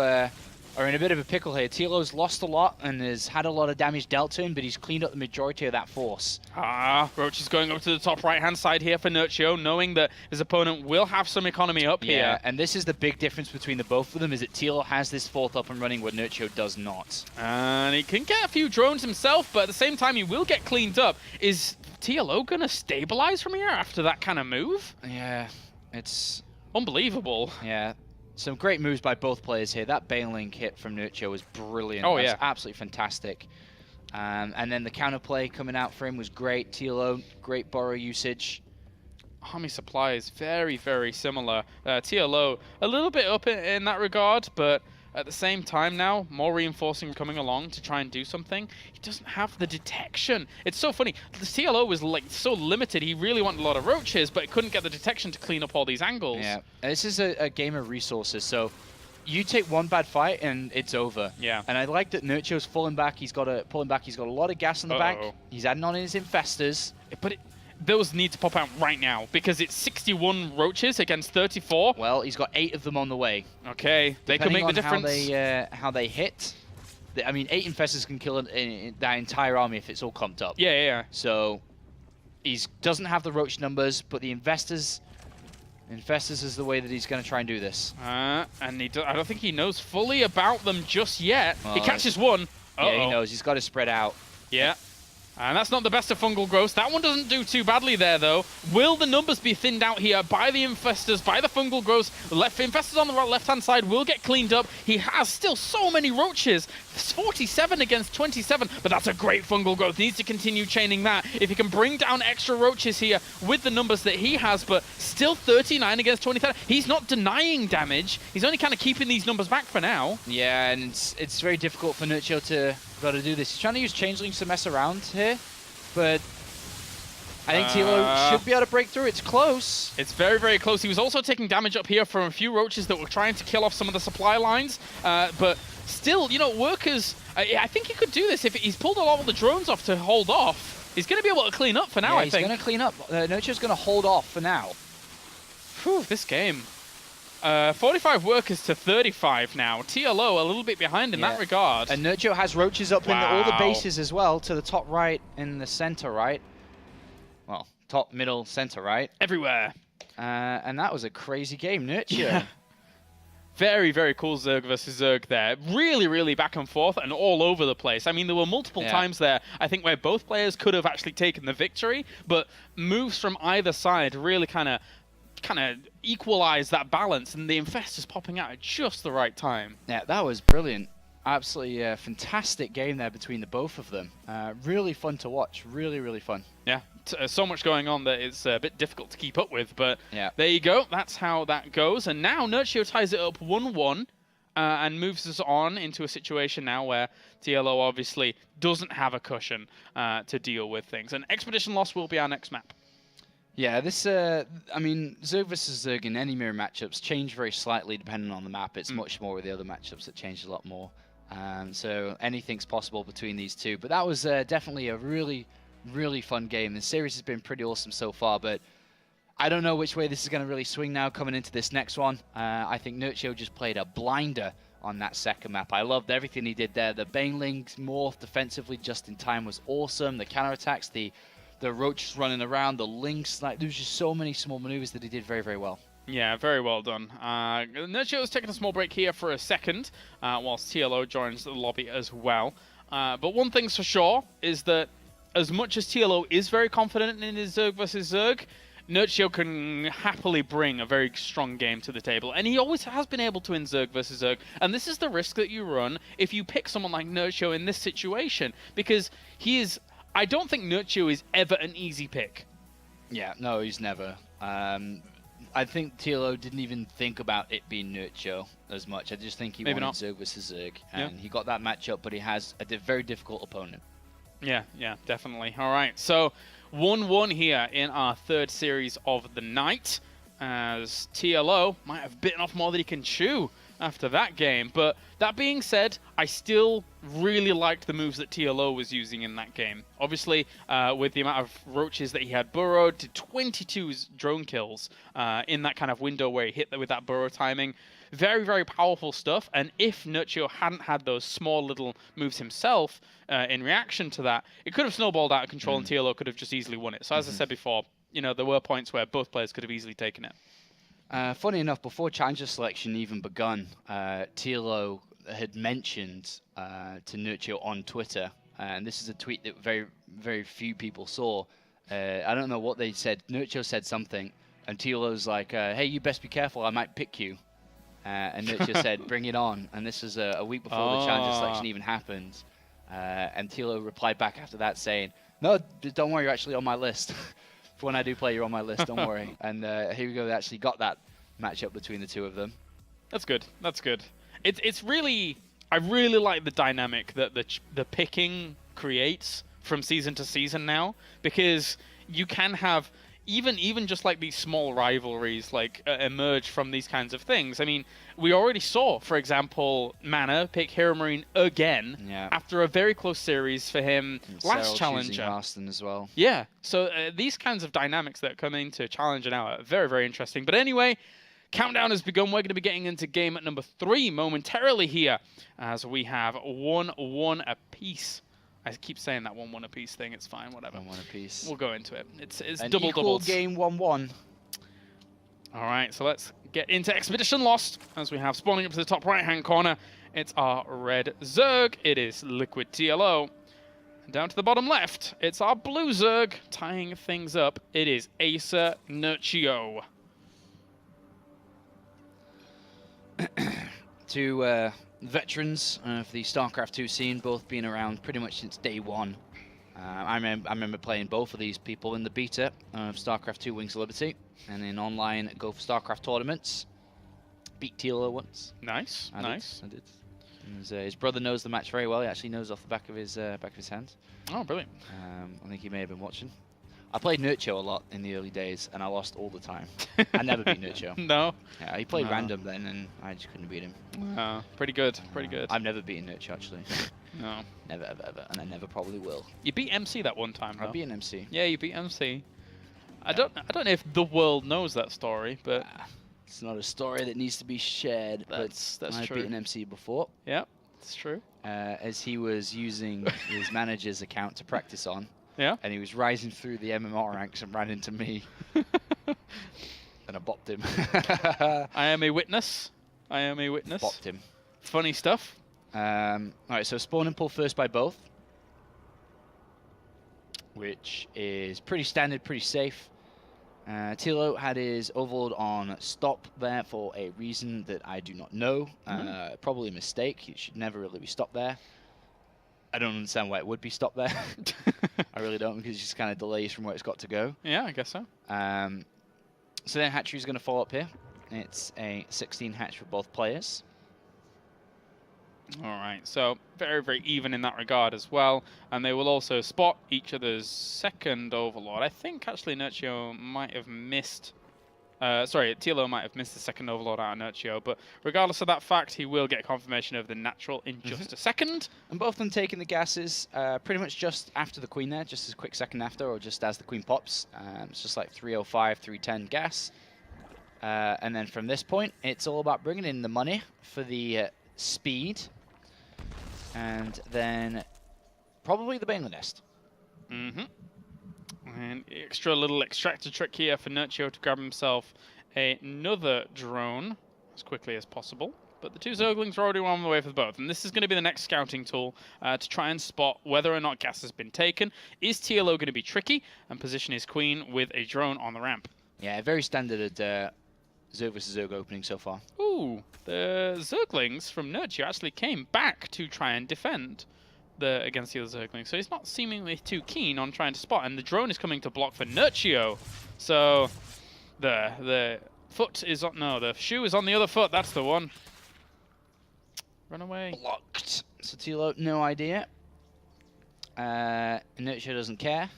are in a bit of a pickle here. TLO's lost a lot and has had a lot of damage dealt to him, but he's cleaned up the majority of that force. Roach is going up to the top right-hand side here for Nerchio, knowing that his opponent will have some economy up here. Yeah, and this is the big difference between the both of them, is that TLO has this fourth up and running where Nerchio does not. And he can get a few drones himself, but at the same time, he will get cleaned up. Is TLO going to stabilize from here after that kind of move? Yeah, it's unbelievable. Yeah. Some great moves by both players here. That Baneling hit from Nerchio was brilliant. Oh, yeah. Absolutely fantastic. And then the counterplay coming out for him was great. TLO, great borrow usage. Army supply is very, very similar. TLO, a little bit up in that regard, but at the same time now, more reinforcing coming along to try and do something. He doesn't have the detection. It's so funny. The TLO was like so limited. He really wanted a lot of roaches, but couldn't get the detection to clean up all these angles. Yeah, this is a game of resources. So you take one bad fight and it's over. Yeah. And I like that Nerchio's pulling back. He's got a lot of gas on the back. He's adding on his infestors. But those need to pop out right now because it's 61 roaches against 34. Well, he's got 8 of them on the way. Okay, they could make the difference. How they hit. I mean, 8 infestors can kill that entire army if it's all clumped up. Yeah. So he doesn't have the roach numbers, but the infestors is the way that he's going to try and do this. And I don't think he knows fully about them just yet. He catches one. Yeah, he knows. He's got to spread out. Yeah. And that's not the best of fungal growth. That one doesn't do too badly there, though. Will the numbers be thinned out here by the infestors, by the fungal growth? The infestors on the left-hand side will get cleaned up. He has still so many roaches. 47 against 27, but that's a great fungal growth. Needs to continue chaining that. If he can bring down extra roaches here with the numbers that he has, but still 39 against 27. He's not denying damage. He's only kind of keeping these numbers back for now. Yeah, and it's very difficult for Nerchio to do this. He's trying to use changelings to mess around here, but I think TLO should be able to break through. It's close. It's very, very close. He was also taking damage up here from a few roaches that were trying to kill off some of the supply lines, but still, you know, workers, I think he could do this. If he's pulled a lot of the drones off to hold off, he's going to be able to clean up for now, I think. He's going to clean up. Nerchio's going to hold off for now. Whew, this game. 45 workers to 35 now. TLO a little bit behind in that regard. And Nerchio has roaches up in all the bases as well, to the top right and the center right. Well, top, middle, center right. Everywhere. And that was a crazy game, Nerchio. Yeah. Very, very cool Zerg versus Zerg there. Really, really back and forth and all over the place. I mean, there were multiple times there, I think, where both players could have actually taken the victory, but moves from either side really kind of equalize that balance, and the infestors popping out at just the right time. Yeah, that was brilliant. Absolutely fantastic game there between the both of them. Really fun to watch. Really, really fun. Yeah, so much going on that it's a bit difficult to keep up with, but there you go. That's how that goes. And now Nerchio ties it up 1-1 and moves us on into a situation now where TLO obviously doesn't have a cushion to deal with things. And Expedition Lost will be our next map. Yeah, this, I mean, Zerg versus Zerg in any mirror matchups change very slightly depending on the map. It's much more with the other matchups that change a lot more. So anything's possible between these two. But that was definitely a really, really fun game. The series has been pretty awesome so far, but I don't know which way this is going to really swing now coming into this next one. I think Nerchio just played a blinder on that second map. I loved everything he did there. The Banelings morph defensively just in time was awesome. The counterattacks, the roaches running around, the links, like there's just so many small maneuvers that he did very, very well. Yeah, very well done. Nerchio is taking a small break here for a second, whilst TLO joins the lobby as well. But one thing's for sure is that as much as TLO is very confident in his Zerg versus Zerg, Nerchio can happily bring a very strong game to the table. And he always has been able to in Zerg versus Zerg. And this is the risk that you run if you pick someone like Nerchio in this situation, because he is... I don't think Nerchio is ever an easy pick. Yeah, no, he's never. I think TLO didn't even think about it being Nerchio as much. I just think he wanted Zerg versus Zerg. And he got that matchup, but he has a very difficult opponent. Yeah, definitely. All right, so 1-1 here in our third series of the night, as TLO might have bitten off more than he can chew after that game. But that being said, I still really liked the moves that TLO was using in that game. Obviously, with the amount of roaches that he had burrowed, to 22 drone kills in that kind of window where he hit with that burrow timing. Very, very powerful stuff. And if Nerchio hadn't had those small little moves himself in reaction to that, it could have snowballed out of control and TLO could have just easily won it. So as I said before, you know, there were points where both players could have easily taken it. Funny enough, before Challenger selection even begun, TLO had mentioned to Nerchio on Twitter, and this is a tweet that very, very few people saw. I don't know what they said. Nerchio said something, and TLO's like, hey, you best be careful, I might pick you. And Nerchio said, bring it on. And this was a week before the Challenger selection even happened. And TLO replied back after that saying, no, don't worry, you're actually on my list. For when I do play, you're on my list, don't worry. And here we go, they actually got that matchup between the two of them. That's good. That's good. It's really, I really like the dynamic that the picking creates from season to season now, because you can have even just like these small rivalries like emerge from these kinds of things. I mean, we already saw, for example, Mana pick Hero Marine again after a very close series for him last Challenger. Marston as well. Yeah, so these kinds of dynamics that come into Challenger now are very, very interesting. But anyway, countdown has begun. We're going to be getting into game number 3 momentarily here, as we have 1-1 apiece. I keep saying that 1-1 apiece thing. It's fine, whatever. 1-1 apiece. We'll go into it. It's an double equal doubles. Game 1-1. All right, so let's get into Expedition Lost, as we have spawning up to the top right-hand corner. It's our red Zerg. It is Liquid TLO. And down to the bottom left, it's our blue Zerg tying things up. It is Acer Nerchio. Two veterans of the StarCraft 2 scene, both been around pretty much since day one. I remember playing both of these people in the beta of StarCraft 2 Wings of Liberty, and in online Go for StarCraft tournaments. Beat TLO once. Nice, nice. I did. And his brother knows the match very well. He actually knows off the back of his hand. Oh, brilliant. I think he may have been watching. I played Nerchio a lot in the early days, and I lost all the time. I never beat Nerchio. No? Yeah, he played random then, and I just couldn't beat him. Pretty good, pretty good. I've never beaten Nerchio, actually. No. Never, ever, ever, and I never probably will. You beat MC that one time, though. I beat an MC. Yeah, you beat MC. I don't know if the world knows that story, but... It's not a story that needs to be shared, that's but I've true. beaten MC before. Yeah, it's true. As he was using his manager's account to practice on. Yeah. And he was rising through the MMR ranks and ran into me. And I bopped him. I am a witness. I am a witness. Bopped him. Funny stuff. Alright, so spawn and pull first by both. Which is pretty standard, pretty safe. TLO had his Overlord on stop there for a reason that I do not know. Probably a mistake. It should never really be stopped there. I don't understand why it would be stopped there. I really don't, because it just kind of delays from where it's got to go. Yeah, I guess so. So then hatchery's going to fall up here. It's a 16 hatch for both players. All right, so very, very even in that regard as well. And they will also spot each other's second Overlord. I think actually Nerchio might have missed... sorry, TLO might have missed the second Overlord out of Nerchio, but regardless of that fact, he will get confirmation of the natural in just a second. And both of them taking the gases pretty much just after the Queen there, just a quick second after, or just as the Queen pops. It's just like 305, 310 gas. And then from this point, it's all about bringing in the money for the speed, and then probably the Baneling Nest. And extra little extractor trick here for Nerchio to grab himself another drone as quickly as possible. But the two Zerglings are already on the way for both. And this is going to be the next scouting tool to try and spot whether or not gas has been taken. Is TLO going to be tricky and position his Queen with a drone on the ramp? Yeah, very standard Zerg vs Zerg opening so far. Ooh, the Zerglings from Nerchio actually came back to try and defend against the other Zerglings, so he's not seemingly too keen on trying to spot, and the drone is coming to block for Nerchio. So the foot is on, no, the shoe is on the other foot. That's the one. Run away. Blocked. So TLO, no idea. Nerchio doesn't care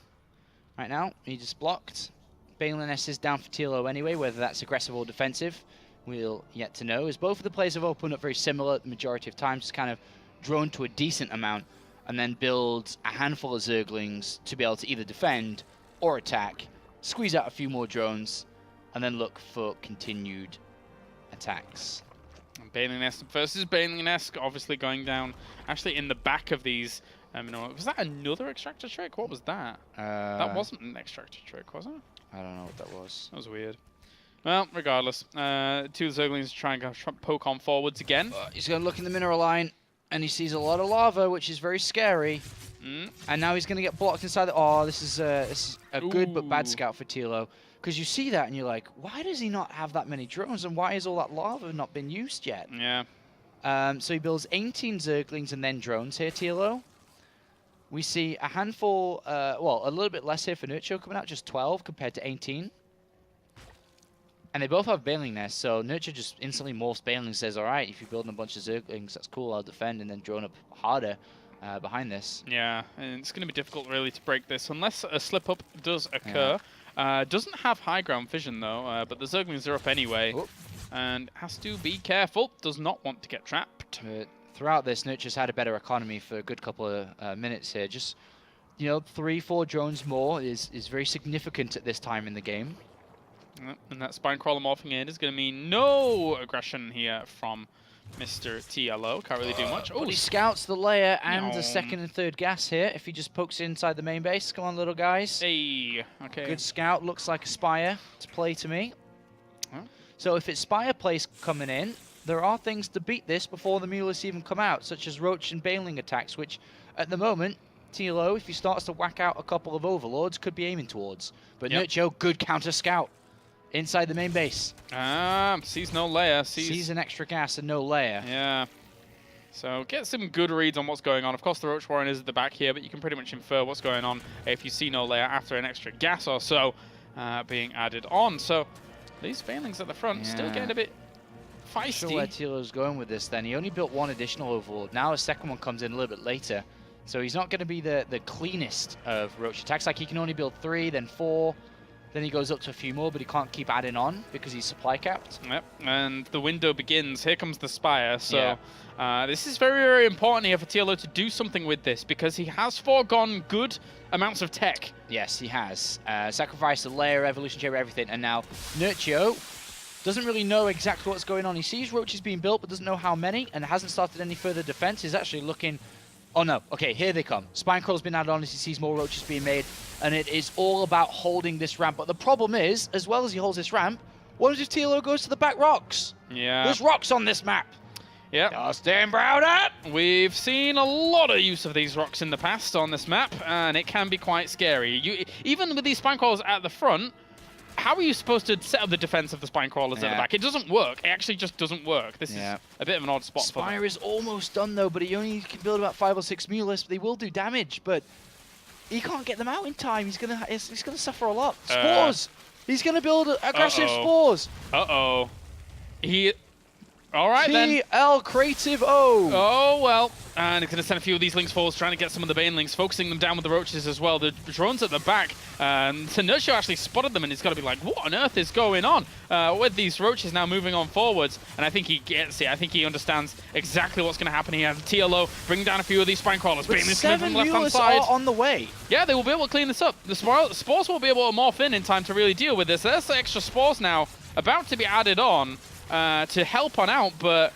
right now. He just blocked. Baneling Nest is down for TLO anyway, whether that's aggressive or defensive. we'll yet to know, as both of the players have opened up very similar the majority of times, just kind of drone to a decent amount, and then build a handful of Zerglings to be able to either defend or attack, squeeze out a few more drones, and then look for continued attacks. Baneling Nest versus Baneling Nest, obviously going down actually in the back of these. Was that another extractor trick? What was that? That wasn't an extractor trick, was it? I don't know what that was. That was weird. Well, regardless, two Zerglings try and poke on forwards again. He's going to look in the mineral line, and he sees a lot of lava, which is very scary. And now he's going to get blocked inside the... Oh, this is a good but bad scout for TLO. Because you see that and you're like, why does he not have that many drones? And why has all that lava not been used yet? Yeah. So he builds 18 Zerglings and then drones here, TLO. We see a handful, well, a little bit less here for Nerchio coming out, just 12 compared to 18. And they both have Baneling Nest, so Nerchio just instantly morphs Baneling and says, all right, if you're building a bunch of Zerglings, that's cool, I'll defend, and then drone up harder behind this. Yeah, and it's going to be difficult really to break this unless a slip-up does occur. Doesn't have high ground vision though, but the Zerglings are up anyway. Oh. And has to be careful, does not want to get trapped. Throughout this, Nerchio's had a better economy for a good couple of minutes here. Just, you know, 3-4 drones more is very significant at this time in the game. And that Spine Crawler morphing in is going to mean no aggression here from Mr. TLO. Can't really do much. Oh, he scouts the layer and the second and third gas here. If he just pokes inside the main base. Come on, little guys. Hey, okay. Good scout. Looks like a Spire to play to me. Huh? So if it's Spire plays coming in, there are things to beat this before the Mulists even come out, such as Roach and Baneling attacks, which at the moment, TLO, if he starts to whack out a couple of Overlords, could be aiming towards. But Nerchio, good counter scout inside the main base. Sees no layer. Sees an extra gas and no layer. Yeah. So get some good reads on what's going on. Of course, the Roach Warren is at the back here, but you can pretty much infer what's going on if you see no layer after an extra gas or so being added on. So these Banelings at the front still getting a bit feisty. Not sure where TLO's going with this then. He only built one additional Overlord. Now a second one comes in a little bit later. So he's not going to be the cleanest of Roach attacks. Like he can only build 3, then 4. Then he goes up to a few more, but he can't keep adding on because he's supply capped. Yep, and the window begins. Here comes the Spire. So this is very, very important here for TLO to do something with this because he has foregone good amounts of tech. Yes, he has. Sacrificed the layer, evolution chamber, everything. And now Nerchio doesn't really know exactly what's going on. He sees roaches being built, but doesn't know how many, and hasn't started any further defense. He's actually looking... Oh no, okay, here they come. Spinecrawler's been added on as he sees more roaches being made, and it is all about holding this ramp. But the problem is, as well as he holds this ramp, what if TLO goes to the back rocks? Yeah. There's rocks on this map. Yep. Dustin Browder! We've seen a lot of use of these rocks in the past on this map, and it can be quite scary. Even with these Spinecrawlers at the front, how are you supposed to set up the defense of the Spinecrawlers at the back? It doesn't work. It actually just doesn't work. This is a bit of an odd spot for them. Spire is almost done though, but he only can build about 5 or 6 Mulists. They will do damage, but he can't get them out in time. He's gonna suffer a lot. Spores! He's gonna build aggressive spores! Uh-oh. All right, then. TL Creative O! Oh, well. And he's going to send a few of these Lings forwards, trying to get some of the Banelings, focusing them down with the Roaches as well. The drones at the back. So Nerchio actually spotted them, and he's got to be like, what on earth is going on with these Roaches now moving on forwards? And I think he gets it. I think he understands exactly what's going to happen here. TLO bring down a few of these Spinecrawlers. Banelings coming from the left-hand side. Are on the way. Yeah, they will be able to clean this up. The Spores will be able to morph in time to really deal with this. There's the extra Spores now about to be added on to help on out, but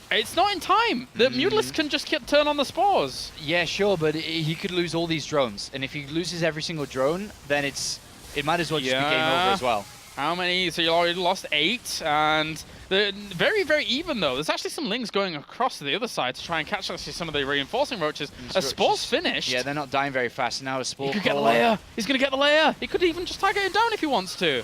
it's not in time. The Mutalist can just turn on the Spores. Yeah, sure, but he could lose all these drones. And if he loses every single drone, then it might as well just be game over as well. How many? So you already lost 8, and they're very, very even, though. There's actually some Lings going across to the other side to try and catch actually some of the reinforcing Roaches. A Spore's finished. Yeah, they're not dying very fast. Now a Spore... He could get the layer. He's going to get the layer. He could even just target him down if he wants to.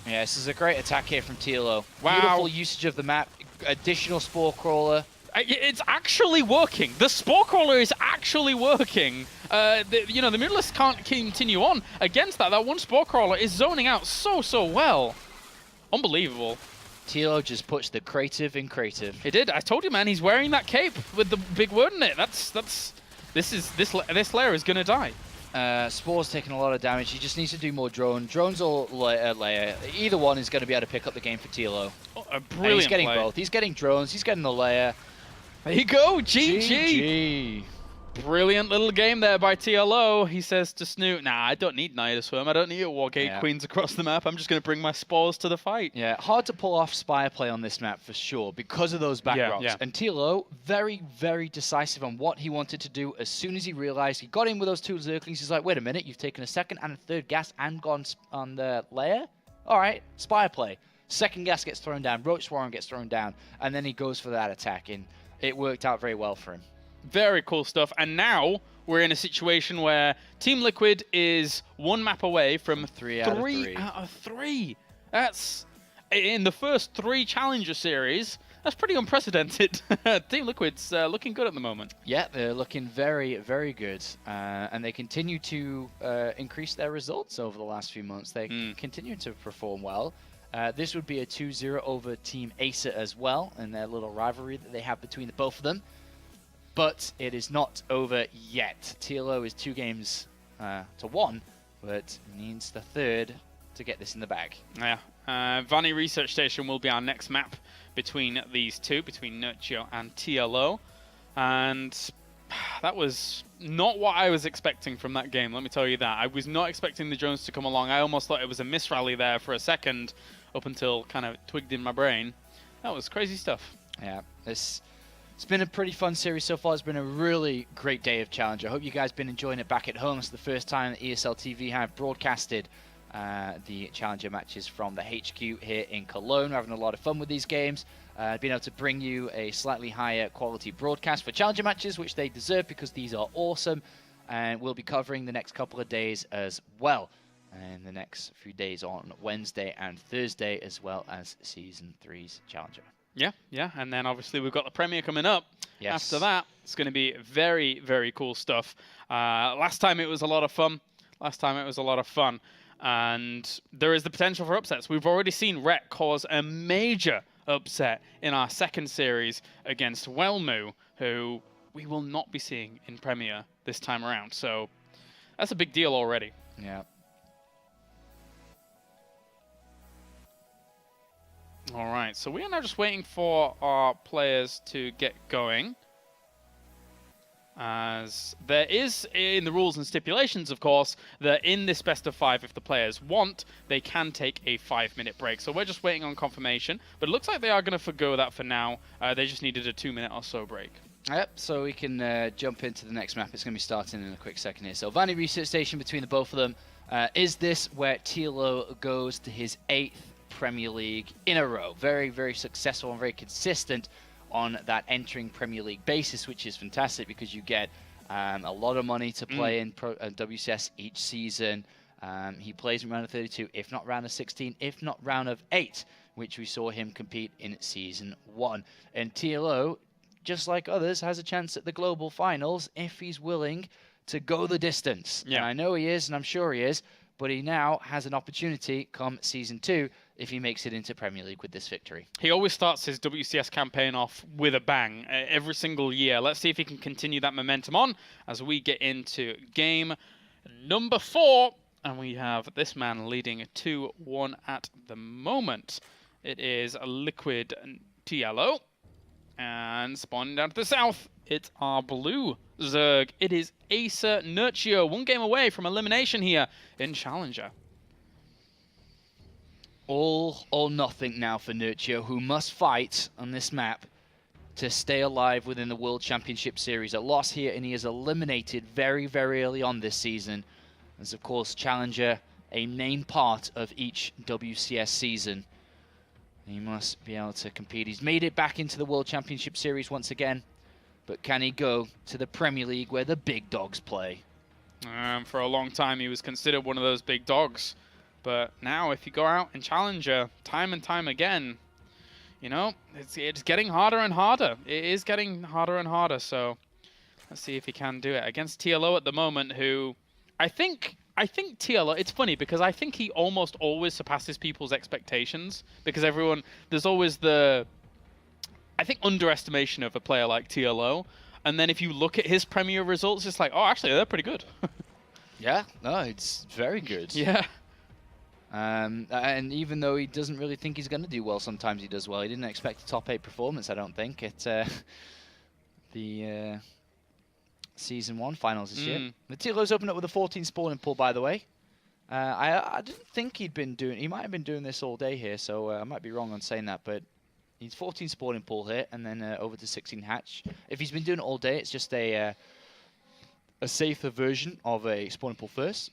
Yeah, this is a great attack here from TLO. Wow. Beautiful usage of the map. Additional Spore Crawler. It's actually working. The Spore Crawler is actually working. The Mutalists can't continue on against that. That one Spore Crawler is zoning out so well. Unbelievable. TLO just puts the creative in creative. He did. I told you, man. He's wearing that cape with the big word in it. This layer is gonna die. Spore's taking a lot of damage. He just needs to do more drone. Drones or layer. Either one is going to be able to pick up the game for TLO. Oh, a brilliant he's getting play. both. He's getting drones. He's getting the layer. There you go. GG. GG. Brilliant little game there by TLO. He says to Snoot, nah, I don't need Nida Swim. I don't need to walk 8 queens across the map. I'm just going to bring my spores to the fight. Yeah, hard to pull off Spire play on this map for sure because of those back rocks. Yeah. And TLO, very, very decisive on what he wanted to do as soon as he realized he got in with those 2 Zerglings. He's like, wait a minute, you've taken a 2nd and a 3rd gas and gone on the layer? All right, Spire play. 2nd gas gets thrown down, Roach Swarm gets thrown down, and then he goes for that attack. And it worked out very well for him. Very cool stuff. And now we're in a situation where Team Liquid is 1 map away from 3 out of 3. That's in the first 3 Challenger series. That's pretty unprecedented. Team Liquid's looking good at the moment. Yeah, they're looking very, very good. And they continue to increase their results over the last few months. They continue to perform well. This would be a 2-0 over Team Acer as well, and their little rivalry that they have between the both of them. But it is not over yet. TLO is 2 games to 1, but needs the 3rd to get this in the bag. Yeah. Vanny Research Station will be our next map between these 2, between Nerchio and TLO. And that was not what I was expecting from that game, let me tell you that. I was not expecting the drones to come along. I almost thought it was a misrally there for a second, up until kind of twigged in my brain. That was crazy stuff. Yeah, it's been a pretty fun series so far. It's been a really great day of Challenger. I hope you guys have been enjoying it back at home. It's the first time that ESL TV have broadcasted the Challenger matches from the HQ here in Cologne. We're having a lot of fun with these games. Being able to bring you a slightly higher quality broadcast for Challenger matches, which they deserve because these are awesome. And we'll be covering the next couple of days as well. And the next few days on Wednesday and Thursday, as well as Season 3's Challenger. Yeah, and then obviously we've got the premiere coming up. Yes. After that, it's going to be very, very cool stuff. Last time it was a lot of fun. And there is the potential for upsets. We've already seen Rhett cause a major upset in our 2nd series against Wellmu, who we will not be seeing in Premier this time around. So that's a big deal already. Yeah. All right, so we are now just waiting for our players to get going. As there is, in the rules and stipulations, of course, that in this best of 5, if the players want, they can take a 5-minute break. So we're just waiting on confirmation, but it looks like they are going to forgo that for now. They just needed a 2-minute or so break. Yep, so we can jump into the next map. It's going to be starting in a quick second here. So Vanny Research Station between the both of them. Is this where TLO goes to his 8th Premier League in a row? Very, very successful and very consistent on that entering Premier League basis, which is fantastic because you get a lot of money to play in WCS each season. He plays in round of 32, if not round of 16, if not round of 8, which we saw him compete in Season 1. And TLO, just like others, has a chance at the global finals if he's willing to go the distance. Yeah. And I know he is, and I'm sure he is, but he now has an opportunity come Season 2 if he makes it into Premier League with this victory. He always starts his WCS campaign off with a bang every single year. Let's see if he can continue that momentum on as we get into game number 4. And we have this man leading 2-1 at the moment. It is a Liquid TLO. And spawning down to the south, it's our blue Zerg. It is Acer Nerchio, 1 game away from elimination here in Challenger. All or nothing now for Nerchio, who must fight on this map to stay alive within the World Championship Series. A loss here, and he is eliminated very, very early on this season. As, of course, Challenger, a main part of each WCS season. He must be able to compete. He's made it back into the World Championship Series once again, but can he go to the Premier League where the big dogs play? For a long time, he was considered one of those big dogs. But now, if you go out and Challenger time and time again, you know, it's getting harder and harder. It is getting harder and harder, so let's see if he can do it. Against TLO at the moment, who I think TLO, it's funny because I think he almost always surpasses people's expectations because there's always the, I think, underestimation of a player like TLO. And then if you look at his Premier results, it's like, oh, actually, they're pretty good. Yeah, no, it's very good. Yeah. And even though he doesn't really think he's going to do well, sometimes he does well. He didn't expect a top 8 performance, I don't think, at the Season 1 finals this year. The TLO's opened up with a 14 spawning pull, by the way. I didn't think he'd been doing... He might have been doing this all day here, so I might be wrong on saying that, but he's 14 spawning pull here, and then over to 16 hatch. If he's been doing it all day, it's just a safer version of a spawning pull first.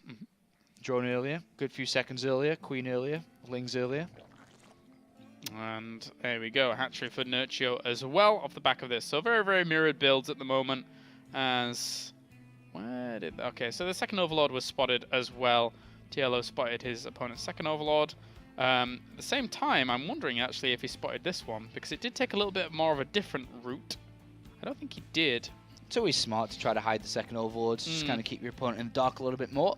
Drone earlier, good few seconds earlier, Queen earlier, Lings earlier. And there we go, hatchery for Nerchio as well off the back of this. So very, very mirrored builds at the moment. As okay, so the second Overlord was spotted as well. TLO spotted his opponent's second Overlord. At the same time, I'm wondering actually if he spotted this one, because it did take a little bit more of a different route. I don't think he did. It's always smart to try to hide the second Overlords, just kind of keep your opponent in the dark a little bit more.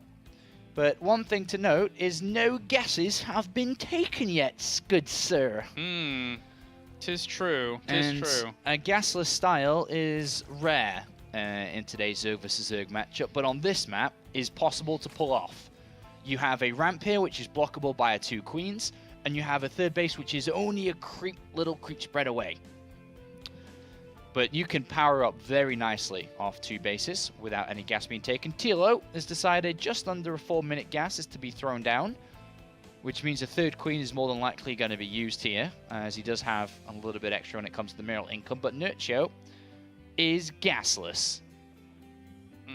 But one thing to note is no guesses have been taken yet, good sir. Tis true. Tis true. A gasless style is rare in today's Zerg vs Zerg matchup, but on this map is possible to pull off. You have a ramp here, which is blockable by a 2 queens, and you have a third base, which is only a little creep spread away. But you can power up very nicely off 2 bases without any gas being taken. TLO has decided just under a 4-minute gas is to be thrown down, which means a third queen is more than likely going to be used here, as he does have a little bit extra when it comes to the mineral income. But Nerchio is gasless.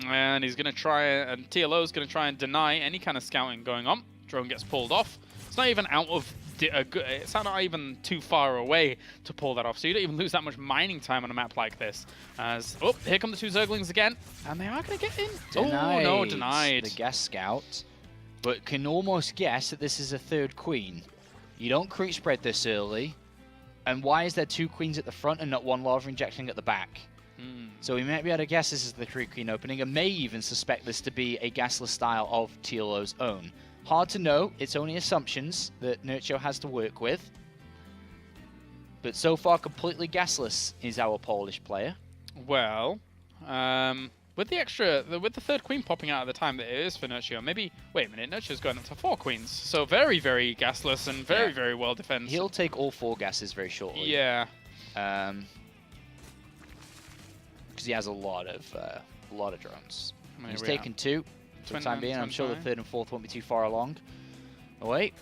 And he's going to try, and TLO is going to try and deny any kind of scouting going on. Drone gets pulled off. It's not even out of... It's not even too far away to pull that off, so you don't even lose that much mining time on a map like this. As here come the 2 Zerglings again, and they are going to get in. Denied. Oh no, denied. The gas scout, but can almost guess that this is a third queen. You don't creep spread this early, and why is there 2 queens at the front and not 1 lava injection at the back? So we might be able to guess this is the 3 queen opening, and may even suspect this to be a gasless style of TLO's own. Hard to know, it's only assumptions that Nerchio has to work with. But so far, completely gasless is our Polish player. Well, with the third queen popping out at the time that it is for Nerchio, maybe, wait a minute, Nerchio's going up to 4 queens. So very, very gasless and very, very well defended. He'll take all 4 gases very shortly. Yeah. Because he has a lot of drones. He's taken 2. For the time being, I'm sure the 3rd and 4th won't be too far along. Oh, wait.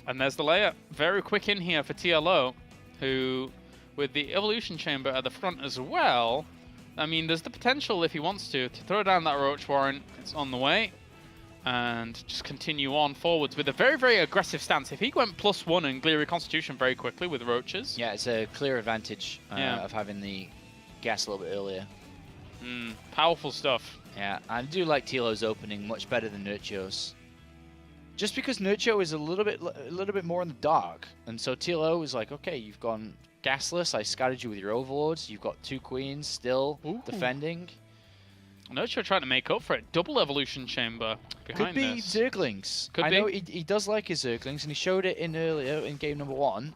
And there's the layer. Very quick in here for TLO, who, with the evolution chamber at the front as well, I mean, there's the potential, if he wants to throw down that Roach Warren. It's on the way. And just continue on forwards with a very, very aggressive stance. If he went +1 and clear Reconstitution very quickly with Roaches. Yeah, it's a clear advantage of having the gas a little bit earlier. Powerful stuff. Yeah, I do like TLO's opening much better than Nerchio's. Just because Nerchio is a little bit more in the dark, and so TLO is like, okay, you've gone gasless. I scouted you with your overlords. You've got 2 queens still defending. Nerchio trying to make up for it. Double evolution chamber behind this. Could be Zerglings. I know he does like his Zerglings, and he showed it earlier in game number 1.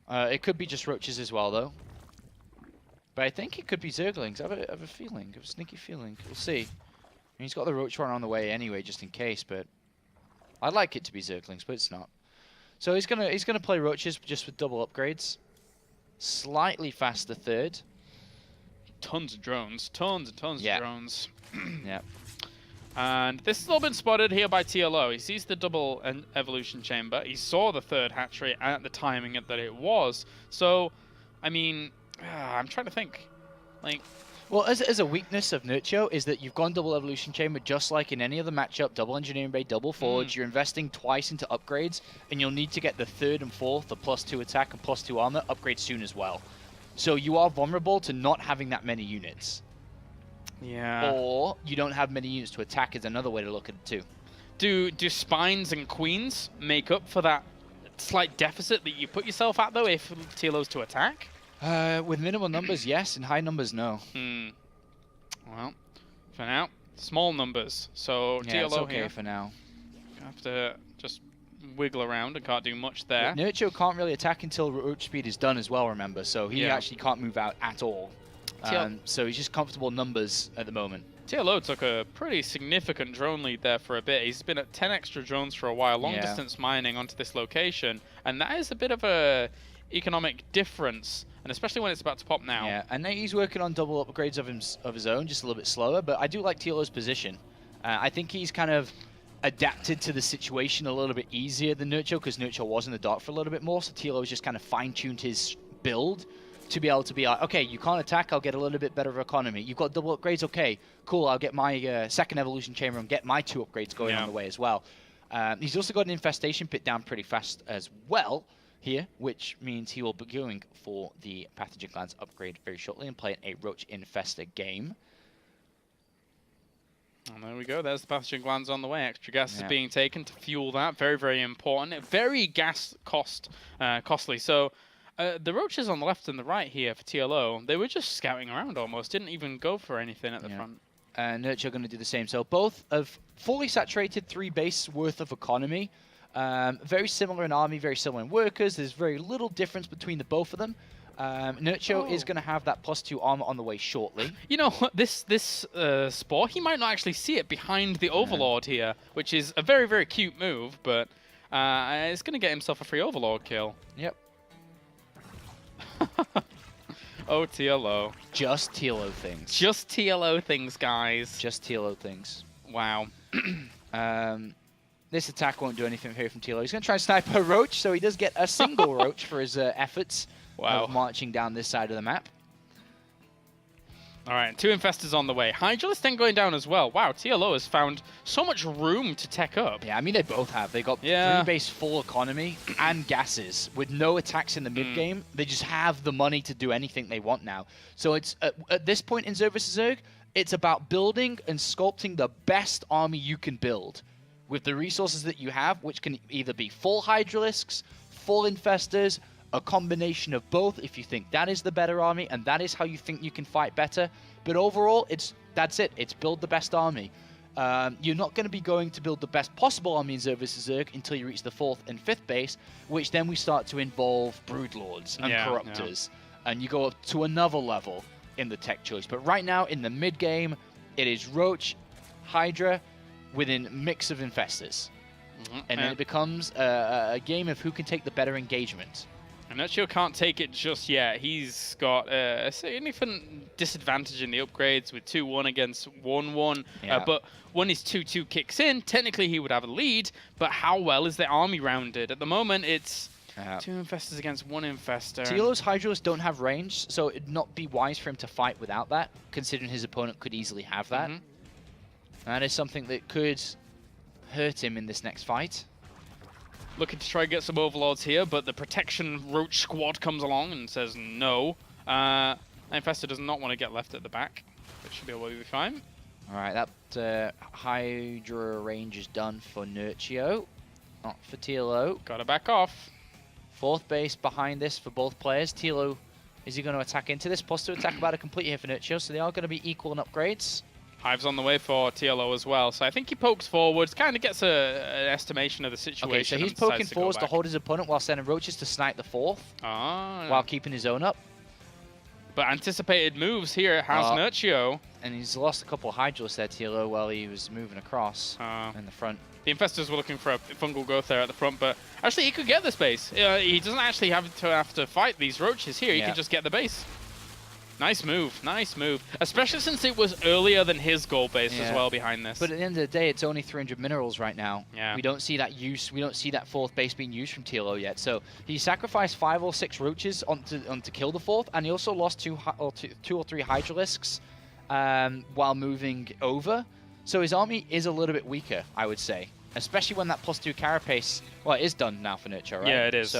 It could be just Roaches as well, though. But I think it could be Zerglings. I have a feeling, a sneaky feeling. We'll see. I mean, he's got the Roach Warren on the way anyway, just in case. But I'd like it to be Zerglings, but it's not. So he's gonna play Roaches just with double upgrades. Slightly faster third. Tons of drones. Tons and tons of drones. Yeah. And this has all been spotted here by TLO. He sees the double evolution chamber. He saw the 3rd hatchery at the timing that it was. So, I mean... I'm trying to think. Well, as a weakness of Nerchio is that you've gone double evolution chamber just like in any other matchup, double engineering bay, double forge. You're investing twice into upgrades, and you'll need to get the 3rd and 4th, the +2 attack and +2 armor upgrade soon as well. So you are vulnerable to not having that many units. Yeah. Or you don't have many units to attack is another way to look at it too. Do spines and queens make up for that slight deficit that you put yourself at though if TLO's to attack? With minimal numbers, yes, and high numbers, no. Well, for now, small numbers. So yeah, TLO it's okay here for now. Have to just wiggle around and can't do much there. Nerchio can't really attack until roach speed is done as well, remember, so he actually can't move out at all. So he's just comfortable numbers at the moment. TLO took a pretty significant drone lead there for a bit. He's been at 10 extra drones for a while, long distance mining onto this location, and that is a bit of a economic difference, and especially when it's about to pop now. Yeah, and he's working on double upgrades of his own, just a little bit slower, but I do like TLO's position. I think he's kind of adapted to the situation a little bit easier than Nerchio, because Nerchio was in the dark for a little bit more, so TLO's just kind of fine-tuned his build to be able to be like, okay, you can't attack, I'll get a little bit better of economy. You've got double upgrades, okay, cool, I'll get my second evolution chamber and get my 2 upgrades going on the way as well. He's also got an infestation pit down pretty fast as well here, which means he will be going for the pathogen glands upgrade very shortly and playing a roach infestor game. And there we go, there's the pathogen glands on the way. Extra gas is being taken to fuel that. Very, very important. Very gas costly. So the roaches on the left and the right here for TLO, they were just scouting around almost. Didn't even go for anything at the front. And Nerchio going to do the same. So both of fully saturated 3 base worth of economy. Very similar in army, very similar in workers. There's very little difference between the both of them. Nerchio is going to have that +2 armor on the way shortly. You know what? This Spore, he might not actually see it behind the Overlord here, which is a very, very cute move, but it's going to get himself a free Overlord kill. Yep. Oh, TLO. Just TLO things. Just TLO things, guys. Just TLO things. Wow. This attack won't do anything here from TLO. He's going to try and snipe a roach, so he does get a single roach for his efforts of marching down this side of the map. All right, 2 infestors on the way. Hydralisk then going down as well. Wow, TLO has found so much room to tech up. Yeah, I mean, they both have. They got 3 base full economy and gases with no attacks in the mid game. They just have the money to do anything they want now. So it's at this point in ZvZ WCS, it's about building and sculpting the best army you can build with the resources that you have, which can either be full Hydralisks, full infestors, a combination of both if you think that is the better army and that is how you think you can fight better. But overall, that's it. It's build the best army. You're not going to be going to build the best possible army in ZvZ WCS until you reach the 4th and 5th base, which then we start to involve Broodlords and Corruptors. And you go up to another level in the tech choice. But right now, in the mid game, it is Roach, Hydra, within mix of infestors. And then it becomes a game of who can take the better engagement. And Nerchio can't take it just yet. He's got a significant disadvantage in the upgrades with 2-1 against 1-1. But when his 2-2 kicks in, technically he would have a lead. But how well is the army rounded? At the moment, it's 2 infestors against 1 infestor. TLO's Hydralisks don't have range, so it'd not be wise for him to fight without that, considering his opponent could easily have that. That is something that could hurt him in this next fight. Looking to try and get some Overlords here, but the Protection Roach Squad comes along and says no. Infestor does not want to get left at the back. It should be able to be fine. Alright, that Hydra range is done for Nerchio, not for TLO. Gotta back off. 4th base behind this for both players. TLO, is he going to attack into this? +2 attack about to complete here for Nerchio, so they are going to be equal in upgrades. Hive's on the way for TLO as well, so I think he pokes forwards, kind of gets an estimation of the situation. Okay, so he's poking forwards to hold his opponent while sending roaches to snipe the 4th, while keeping his own up. But anticipated moves here has Nerchio. And he's lost a couple of Hydralisks there, TLO, while he was moving across in the front. The Infestors were looking for a fungal growth there at the front, but actually he could get the base. He doesn't actually have to fight these roaches here, he can just get the base. Nice move, nice move. Especially since it was earlier than his goal base as well behind this. But at the end of the day, it's only 300 minerals right now. Yeah. We don't see that use. We don't see that 4th base being used from TLO yet. So he sacrificed 5 or 6 roaches to kill the 4th, and he also lost 2 or 3 Hydralisks while moving over. So his army is a little bit weaker, I would say. Especially when that +2 carapace, well, it is done now for Nerchio, right? Yeah, it is.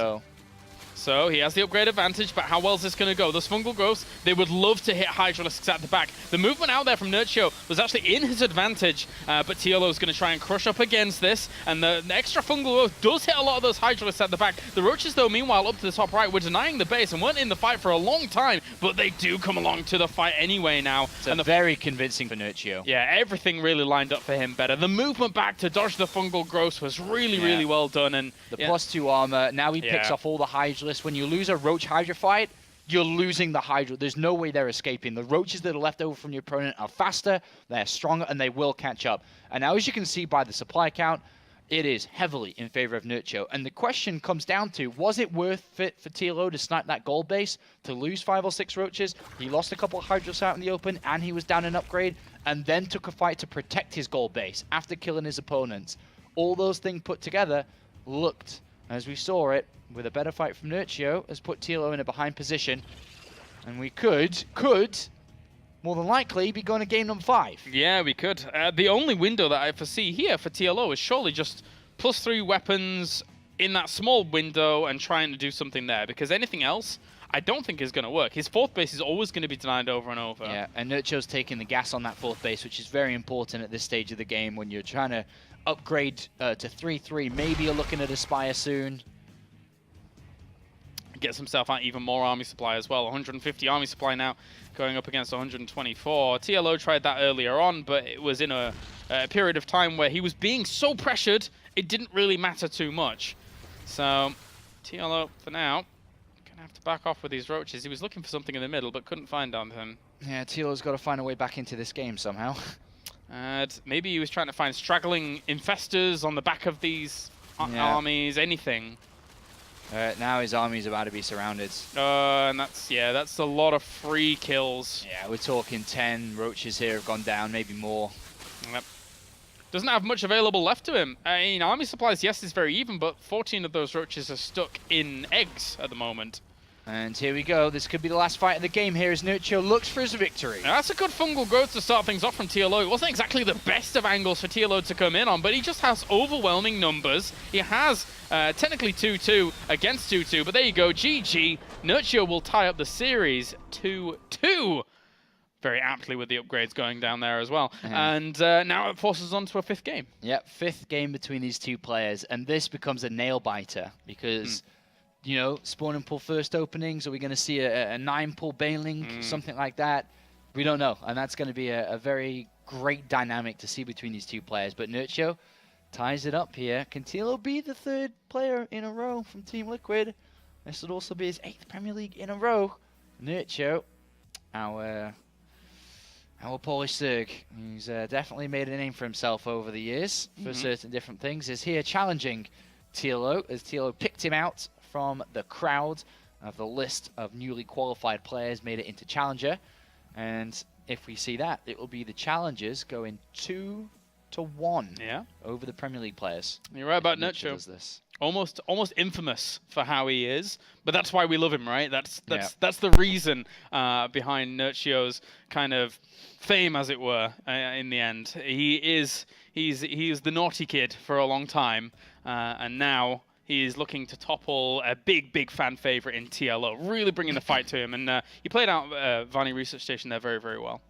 So he has the upgrade advantage, but how well is this going to go? Those fungal growths, they would love to hit Hydralisks at the back. The movement out there from Nerchio was actually in his advantage, but TLO is going to try and crush up against this, and the extra fungal growth does hit a lot of those Hydralisks at the back. The roaches, though, meanwhile, up to the top right, were denying the base and weren't in the fight for a long time, but they do come along to the fight anyway now. It's very convincing for Nerchio. Yeah, everything really lined up for him better. The movement back to dodge the fungal growths was really, really well done. And the +2 armor, now he picks off all the Hydralisks. When you lose a Roach Hydra fight, you're losing the Hydra. There's no way they're escaping. The roaches that are left over from your opponent are faster, they're stronger, and they will catch up. And now, as you can see by the supply count, it is heavily in favor of Nerchio. And the question comes down to, was it worth it for TLO to snipe that gold base, to lose 5 or 6 roaches? He lost a couple of Hydras out in the open, and he was down an upgrade, and then took a fight to protect his gold base after killing his opponents. All those things put together looked, as we saw it, with a better fight from Nerchio, has put TLO in a behind position. And we could, more than likely, be going to game number 5. Yeah, we could. The only window that I foresee here for TLO is surely just +3 weapons in that small window and trying to do something there, because anything else I don't think is going to work. His 4th base is always going to be denied over and over. Yeah, and Nerchio's taking the gas on that 4th base, which is very important at this stage of the game when you're trying to upgrade to 3-3. Maybe you're looking at Aspire soon. Gets himself out even more army supply as well. 150 army supply now, going up against 124. TLO tried that earlier on, but it was in a period of time where he was being so pressured, it didn't really matter too much. So TLO, for now, gonna have to back off with these roaches. He was looking for something in the middle, but couldn't find anything. Yeah, TLO's got to find a way back into this game somehow. Maybe he was trying to find straggling infestors on the back of these armies, anything. Now his army's about to be surrounded. And that's a lot of free kills. Yeah, we're talking 10 roaches here have gone down, maybe more. Yep. Doesn't have much available left to him. In army supplies, yes, it's very even, but 14 of those roaches are stuck in eggs at the moment. And here we go. This could be the last fight of the game here as Nerchio looks for his victory. Now, that's a good fungal growth to start things off from TLO. It wasn't exactly the best of angles for TLO to come in on, but he just has overwhelming numbers. He has technically 2-2 against 2-2, but there you go, GG. Nerchio will tie up the series 2-2. Very aptly with the upgrades going down there as well. And now it forces on to a 5th game. Yep, 5th game between these two players, and this becomes a nail-biter because... You know, spawn and pull first openings. Are we going to see a 9-pull Bailing, something like that? We don't know. And that's going to be a very great dynamic to see between these two players. But Nerchio ties it up here. Can TLO be the 3rd player in a row from Team Liquid? This would also be his 8th Premier League in a row. Nerchio, our Polish Zerg, who's definitely made a name for himself over the years for certain different things, is here challenging TLO as TLO picked him out from the crowd of the list of newly qualified players, made it into Challenger. And if we see that, it will be the Challengers going 2-1 over the Premier League players. You're right about Nerchio. Almost infamous for how he is, but that's why we love him, right? That's the reason behind Nerchio's kind of fame, as it were, in the end. He's the naughty kid for a long time, and now he is looking to topple a big fan favorite in TLO, really bringing the fight to him. And he played out Vani Research Station there very, very well.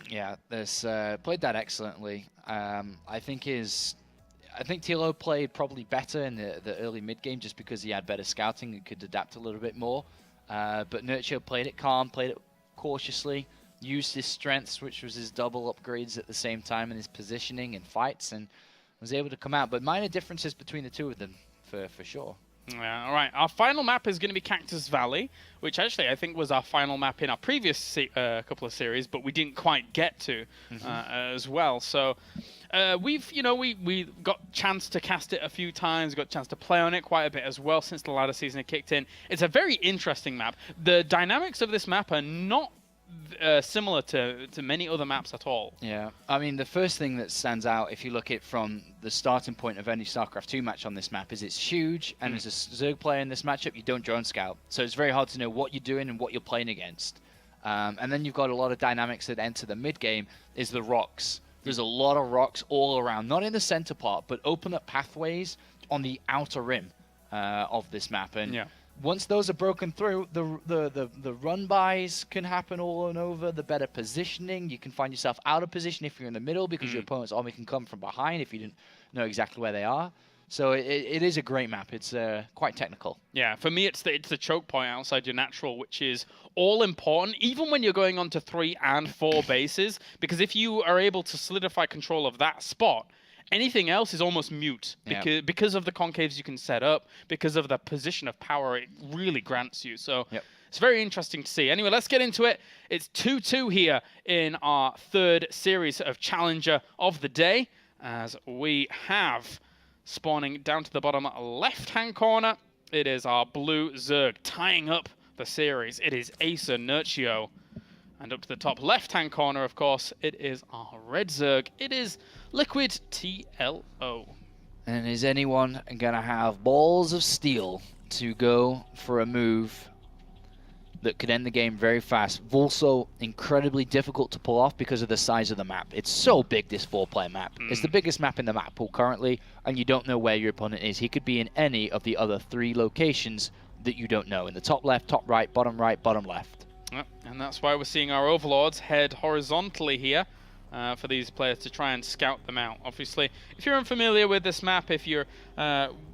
Yeah, this played that excellently. I think TLO played probably better in the early mid game just because he had better scouting and could adapt a little bit more. But Nerchio played it calm, played it cautiously, used his strengths, which was his double upgrades at the same time, and his positioning and fights, and was able to come out. But minor differences between the two of them. For sure. Yeah, all right. Our final map is going to be Cactus Valley, which actually I think was our final map in our previous couple of series, but we didn't quite get to as well. So we got chance to cast it a few times, got a chance to play on it quite a bit as well since the ladder season had kicked in. It's a very interesting map. The dynamics of this map are not similar to many other maps at all. Yeah, I mean, the first thing that stands out, if you look at it from the starting point of any StarCraft 2 match on this map, is it's huge, and as a Zerg player in this matchup, you don't drone scout. So it's very hard to know what you're doing and what you're playing against. And then you've got a lot of dynamics that enter the mid-game, is the rocks. There's a lot of rocks all around, not in the center part, but open up pathways on the outer rim of this map. And once those are broken through, the run-bys can happen all and over, the better positioning. You can find yourself out of position if you're in the middle because your opponent's army can come from behind if you didn't know exactly where they are. So it is a great map. It's quite technical. Yeah, for me, it's the choke point outside your natural, which is all important, even when you're going on to 3 and 4 bases, because if you are able to solidify control of that spot, anything else is almost mute because of the concaves you can set up, because of the position of power it really grants you. So it's very interesting to see. Anyway, let's get into it. It's 2-2 here in our third series of Challenger of the day, as we have spawning down to the bottom left-hand corner. It is our blue Zerg tying up the series. It is Acer Nerchio. And up to the top left-hand corner, of course, it is our red Zerg. It is Liquid TLO. And is anyone going to have balls of steel to go for a move that could end the game very fast? Also incredibly difficult to pull off because of the size of the map. It's so big, this 4-player map. It's the biggest map in the map pool currently, and you don't know where your opponent is. He could be in any of the other 3 locations that you don't know. In the top left, top right, bottom left. Yep, and that's why we're seeing our Overlords head horizontally here for these players to try and scout them out. Obviously, if you're unfamiliar with this map, if you're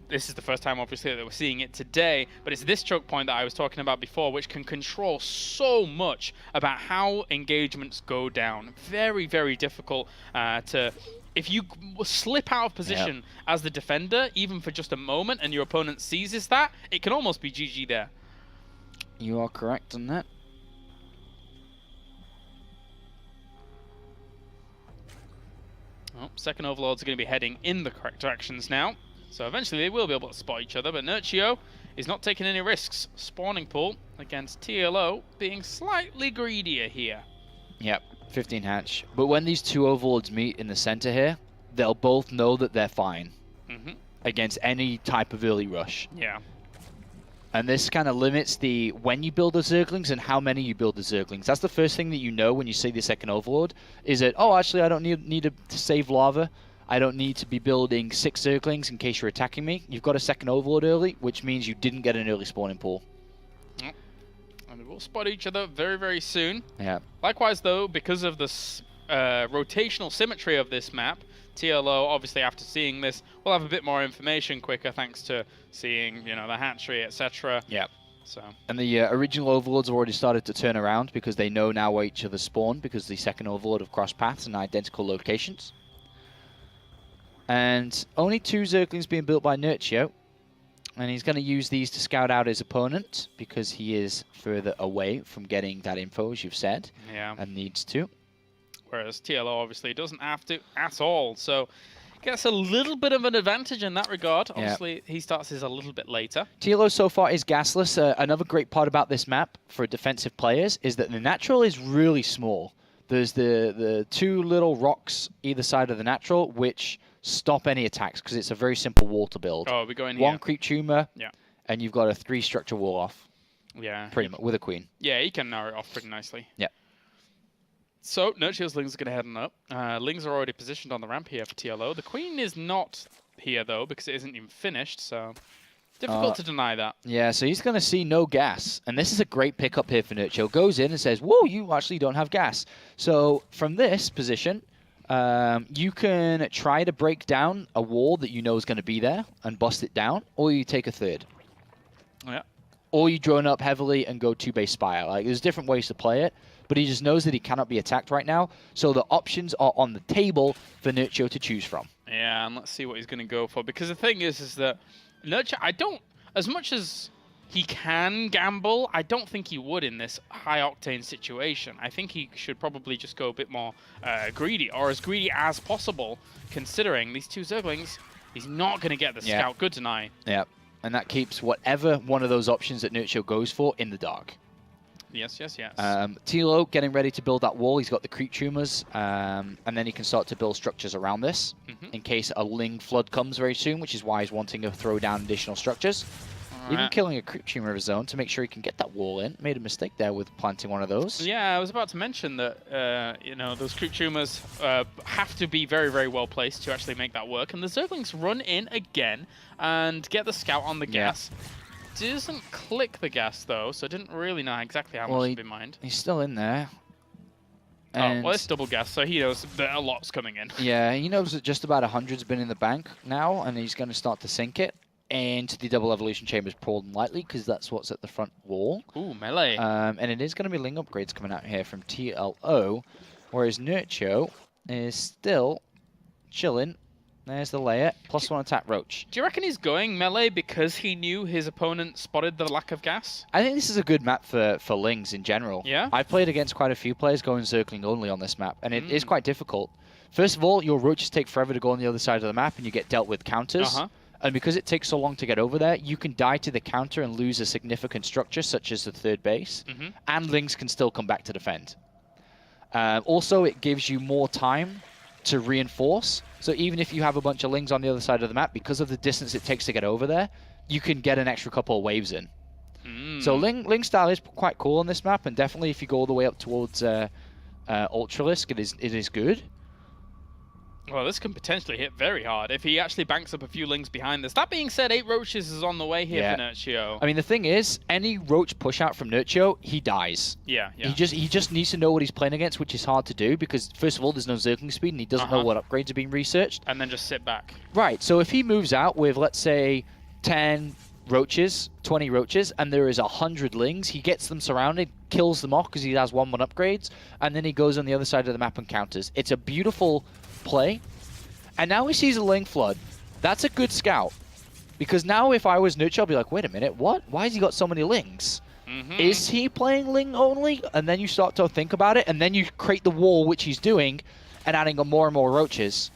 this is the first time, obviously, that we're seeing it today, but it's this choke point that I was talking about before, which can control so much about how engagements go down. Very, very difficult to... If you slip out of position as the defender, even for just a moment, and your opponent seizes that, it can almost be GG there. You are correct on that. Oh, second Overlords are going to be heading in the correct directions now. So eventually they will be able to spot each other, but Nerchio is not taking any risks. Spawning pool against TLO being slightly greedier here. Yep, 15 hatch. But when these 2 Overlords meet in the center here, they'll both know that they're fine against any type of early rush. Yeah. And this kind of limits the when you build the Zerglings and how many you build the Zerglings. That's the first thing that you know when you see the second Overlord, is that, oh, actually, I don't need to save lava. I don't need to be building 6 Zerglings in case you're attacking me. You've got a second Overlord early, which means you didn't get an early spawning pool. Yep. And they will spot each other very, very soon. Yeah. Likewise, though, because of the rotational symmetry of this map, TLO, obviously, after seeing this, will have a bit more information quicker thanks to seeing, you know, the hatchery, etc. Yeah. So. And the original Overlords have already started to turn around because they know now where each other spawn, because the second Overlord have crossed paths in identical locations. And only 2 Zerglings being built by Nerchio. And he's going to use these to scout out his opponent because he is further away from getting that info, as you've said. Yeah. And needs to. Whereas TLO obviously doesn't have to at all. So gets a little bit of an advantage in that regard. Obviously, he starts his a little bit later. TLO so far is gasless. Another great part about this map for defensive players is that the natural is really small. There's the 2 little rocks either side of the natural, which stop any attacks because it's a very simple wall to build. Oh, we go in here. 1 creep tumor, and you've got a 3 structure wall off. Yeah. Pretty much, with a queen. Yeah, he can narrow it off pretty nicely. Yeah. So, Nerchio's Lings are going to head on up. Lings are already positioned on the ramp here for TLO. The queen is not here, though, because it isn't even finished, so difficult to deny that. Yeah, so he's going to see no gas, and this is a great pickup here for Nerchio. Goes in and says, whoa, you actually don't have gas. So, from this position, you can try to break down a wall that you know is going to be there and bust it down, or you take a third. Yeah. Or you drone up heavily and go 2-base spire. Like, there's different ways to play it, but he just knows that he cannot be attacked right now, so the options are on the table for Nerchio to choose from. Yeah, and let's see what he's going to go for, because the thing is that Nerchio, as much as he can gamble, I don't think he would in this high-octane situation. I think he should probably just go a bit more greedy, or as greedy as possible, considering these 2 Zerglings, he's not going to get the scout good tonight. Yeah, and that keeps whatever one of those options that Nerchio goes for in the dark. Yes, yes, yes. TLO getting ready to build that wall. He's got the creep tumors, and then he can start to build structures around this in case a Ling flood comes very soon, which is why he's wanting to throw down additional structures. Even killing a creep tumor of his own to make sure he can get that wall in. Made a mistake there with planting one of those. Yeah, I was about to mention that, you know, those creep tumors have to be very, very well placed to actually make that work. And the Zerglings run in again and get the scout on the gas. Doesn't click the gas, though, so I didn't really know exactly how much to be mined. He's still in there. And well, it's double gas, so he knows that a lot's coming in. Yeah, he knows that just about 100's been in the bank now, and he's going to start to sink it. And the double evolution chambers more than likely, because that's what's at the front wall. Ooh, melee. And it is going to be Ling upgrades coming out here from TLO, whereas Nerchio is still chilling There's the layer. +1 attack Roach. Do you reckon he's going melee because he knew his opponent spotted the lack of gas? I think this is a good map for Lings in general. Yeah? I've played against quite a few players going circling only on this map, and it is quite difficult. First of all, your Roaches take forever to go on the other side of the map, and you get dealt with counters. And because it takes so long to get over there, you can die to the counter and lose a significant structure, such as the third base, and Lings can still come back to defend. Also, it gives you more time to reinforce. So even if you have a bunch of Lings on the other side of the map, because of the distance it takes to get over there, you can get an extra couple of waves in. So Ling style is quite cool on this map, and definitely if you go all the way up towards Ultralisk, it is good. Well, this can potentially hit very hard if he actually banks up a few Lings behind this. That being said, 8 Roaches is on the way here for Nerchio. I mean, the thing is, any Roach push out from Nerchio, he dies. Yeah. He just needs to know what he's playing against, which is hard to do because, first of all, there's no Zergling speed and he doesn't know what upgrades are being researched. And then just sit back. Right, so if he moves out with, let's say, 10 Roaches, 20 Roaches, and there is 100 Lings, he gets them surrounded, kills them off because he has 1/1 upgrades, and then he goes on the other side of the map and counters. It's a beautiful play. And now he sees a Ling Flood. That's a good scout. Because now if I was Nerchio, I'd be like, wait a minute, what? Why has he got so many Lings? Is he playing Ling only? And then you start to think about it, and then you create the wall, which he's doing, and adding more and more Roaches.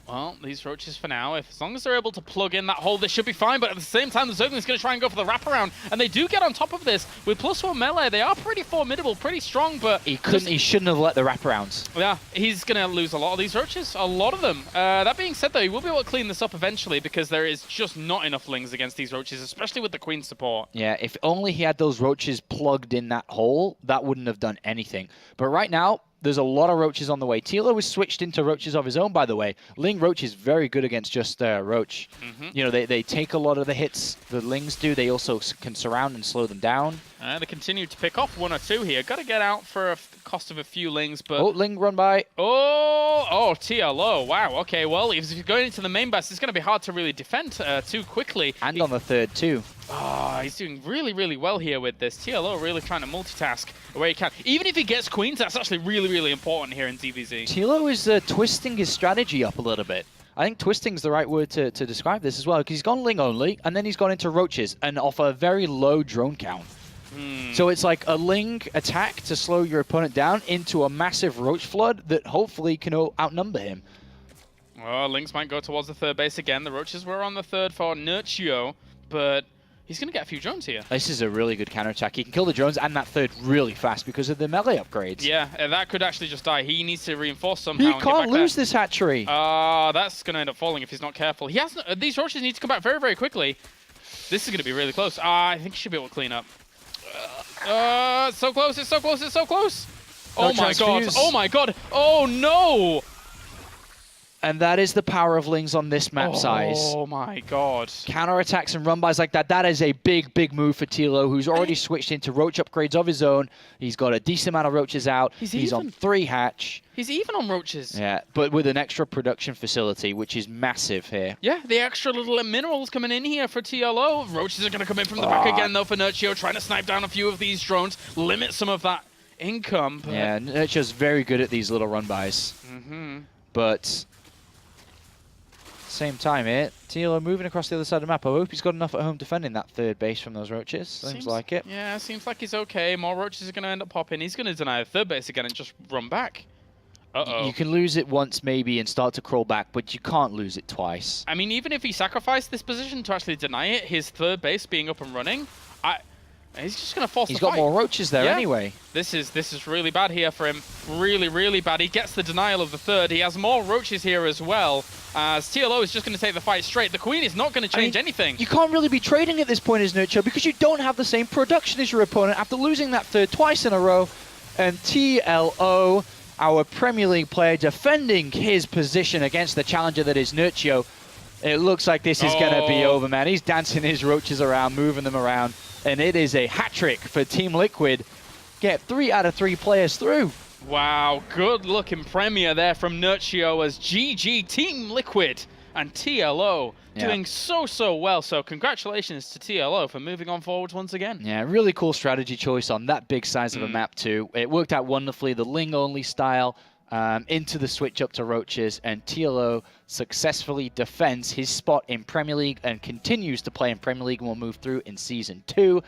Well, these Roaches for now, as long as they're able to plug in that hole, they should be fine. But at the same time, the Zergling's going to try and go for the wraparound. And they do get on top of this. With +1 melee, they are pretty formidable, pretty strong, but... He shouldn't have let the wraparounds. Yeah, he's going to lose a lot of these Roaches. A lot of them. That being said, though, he will be able to clean this up eventually because there is just not enough Lings against these Roaches, especially with the Queen support. Yeah, if only he had those Roaches plugged in that hole, that wouldn't have done anything. But right now... there's a lot of Roaches on the way. TLO has switched into Roaches of his own, by the way. Ling Roach is very good against just Roach. You know, they take a lot of the hits the Lings do. They also can surround and slow them down. They continue to pick off 1 or 2 here. Got to get out for a cost of a few Lings, but... oh, Ling run by. Oh, TLO. Wow, okay. Well, if you're going into the main bus, it's going to be hard to really defend too quickly. And on the third, too. Oh, he's doing really, really well here with this. TLO really trying to multitask where he can. Even if he gets Queens, that's actually really, really important here in ZvZ. TLO is twisting his strategy up a little bit. I think twisting's the right word to describe this as well, because he's gone Ling only, and then he's gone into Roaches, and off a very low drone count. So it's like a Ling attack to slow your opponent down into a massive Roach flood that hopefully can outnumber him. Well, Lings might go towards the third base again. The Roaches were on the third for Nerchio, but he's going to get a few drones here. This is a really good counterattack. He can kill the drones and that third really fast because of the melee upgrades. Yeah, that could actually just die. He needs to reinforce somehow. He can't lose this hatchery. That's going to end up falling if he's not careful. He has these Roaches need to come back very, very quickly. This is going to be really close. I think he should be able to clean up. So close, it's so close, it's so close. Oh my god, oh my god, oh no! And that is the power of Lings on this map size. Oh my god. Counterattacks and run-bys like that, that is a big, big move for TLO, who's already switched into Roach upgrades of his own. He's got a decent amount of Roaches out. He's on 3 hatch. He's even on Roaches. Yeah, but with an extra production facility, which is massive here. Yeah, the extra little minerals coming in here for TLO. Roaches are going to come in from the back again, though, for Nerchio, trying to snipe down a few of these drones, limit some of that income. But... yeah, Nerchio's very good at these little run-bys. But... same time here, TLO moving across the other side of the map. I hope he's got enough at home defending that third base from those Roaches. Seems like it. Yeah, seems like he's okay. More Roaches are going to end up popping. He's going to deny the third base again and just run back. You can lose it once maybe and start to crawl back, but you can't lose it twice. I mean, even if he sacrificed this position to actually deny it, his third base being up and running, he's just going to force the fight. He's got more Roaches there anyway. This is really bad here for him. Really, really bad. He gets the denial of the third. He has more Roaches here as well. As TLO is just going to take the fight straight. The Queen is not going to change anything. You can't really be trading at this point as Nerchio because you don't have the same production as your opponent after losing that third twice in a row. And TLO, our Premier League player, defending his position against the challenger that is Nerchio. It looks like this is going to be over, man. He's dancing his Roaches around, moving them around. And it is a hat-trick for Team Liquid. Get 3 out of 3 players through. Wow, good looking Premier there from Nerchio as GG Team Liquid and TLO doing so well. So congratulations to TLO for moving on forwards once again. Yeah, really cool strategy choice on that big size of a map too. It worked out wonderfully. The Ling only style into the switch up to Roaches, and TLO successfully defends his spot in Premier League and continues to play in Premier League and will move through in Season 2.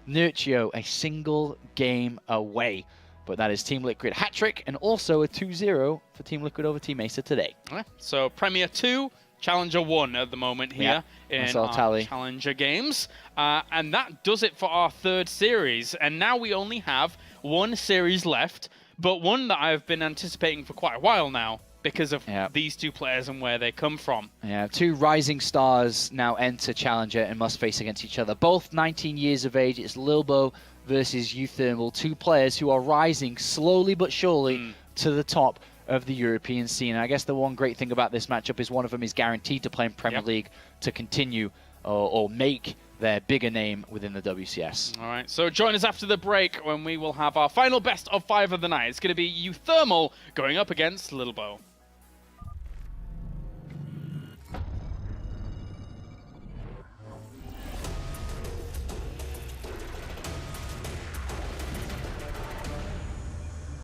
Nerchio a single game away. But that is Team Liquid hat-trick and also a 2-0 for Team Liquid over Team Acer today. Right. So Premier 2, Challenger 1 at the moment here in our Challenger games. And that does it for our third series. And now we only have one series left, but one that I've been anticipating for quite a while now because of these two players and where they come from. Yeah, two rising stars now enter Challenger and must face against each other. Both 19 years of age. It's Lilbo versus Uthermal, two players who are rising slowly but surely to the top of the European scene. And I guess the one great thing about this matchup is one of them is guaranteed to play in Premier League to continue or make their bigger name within the WCS. All right, so join us after the break when we will have our final best of 5 of the night. It's going to be Uthermal going up against Lilbo.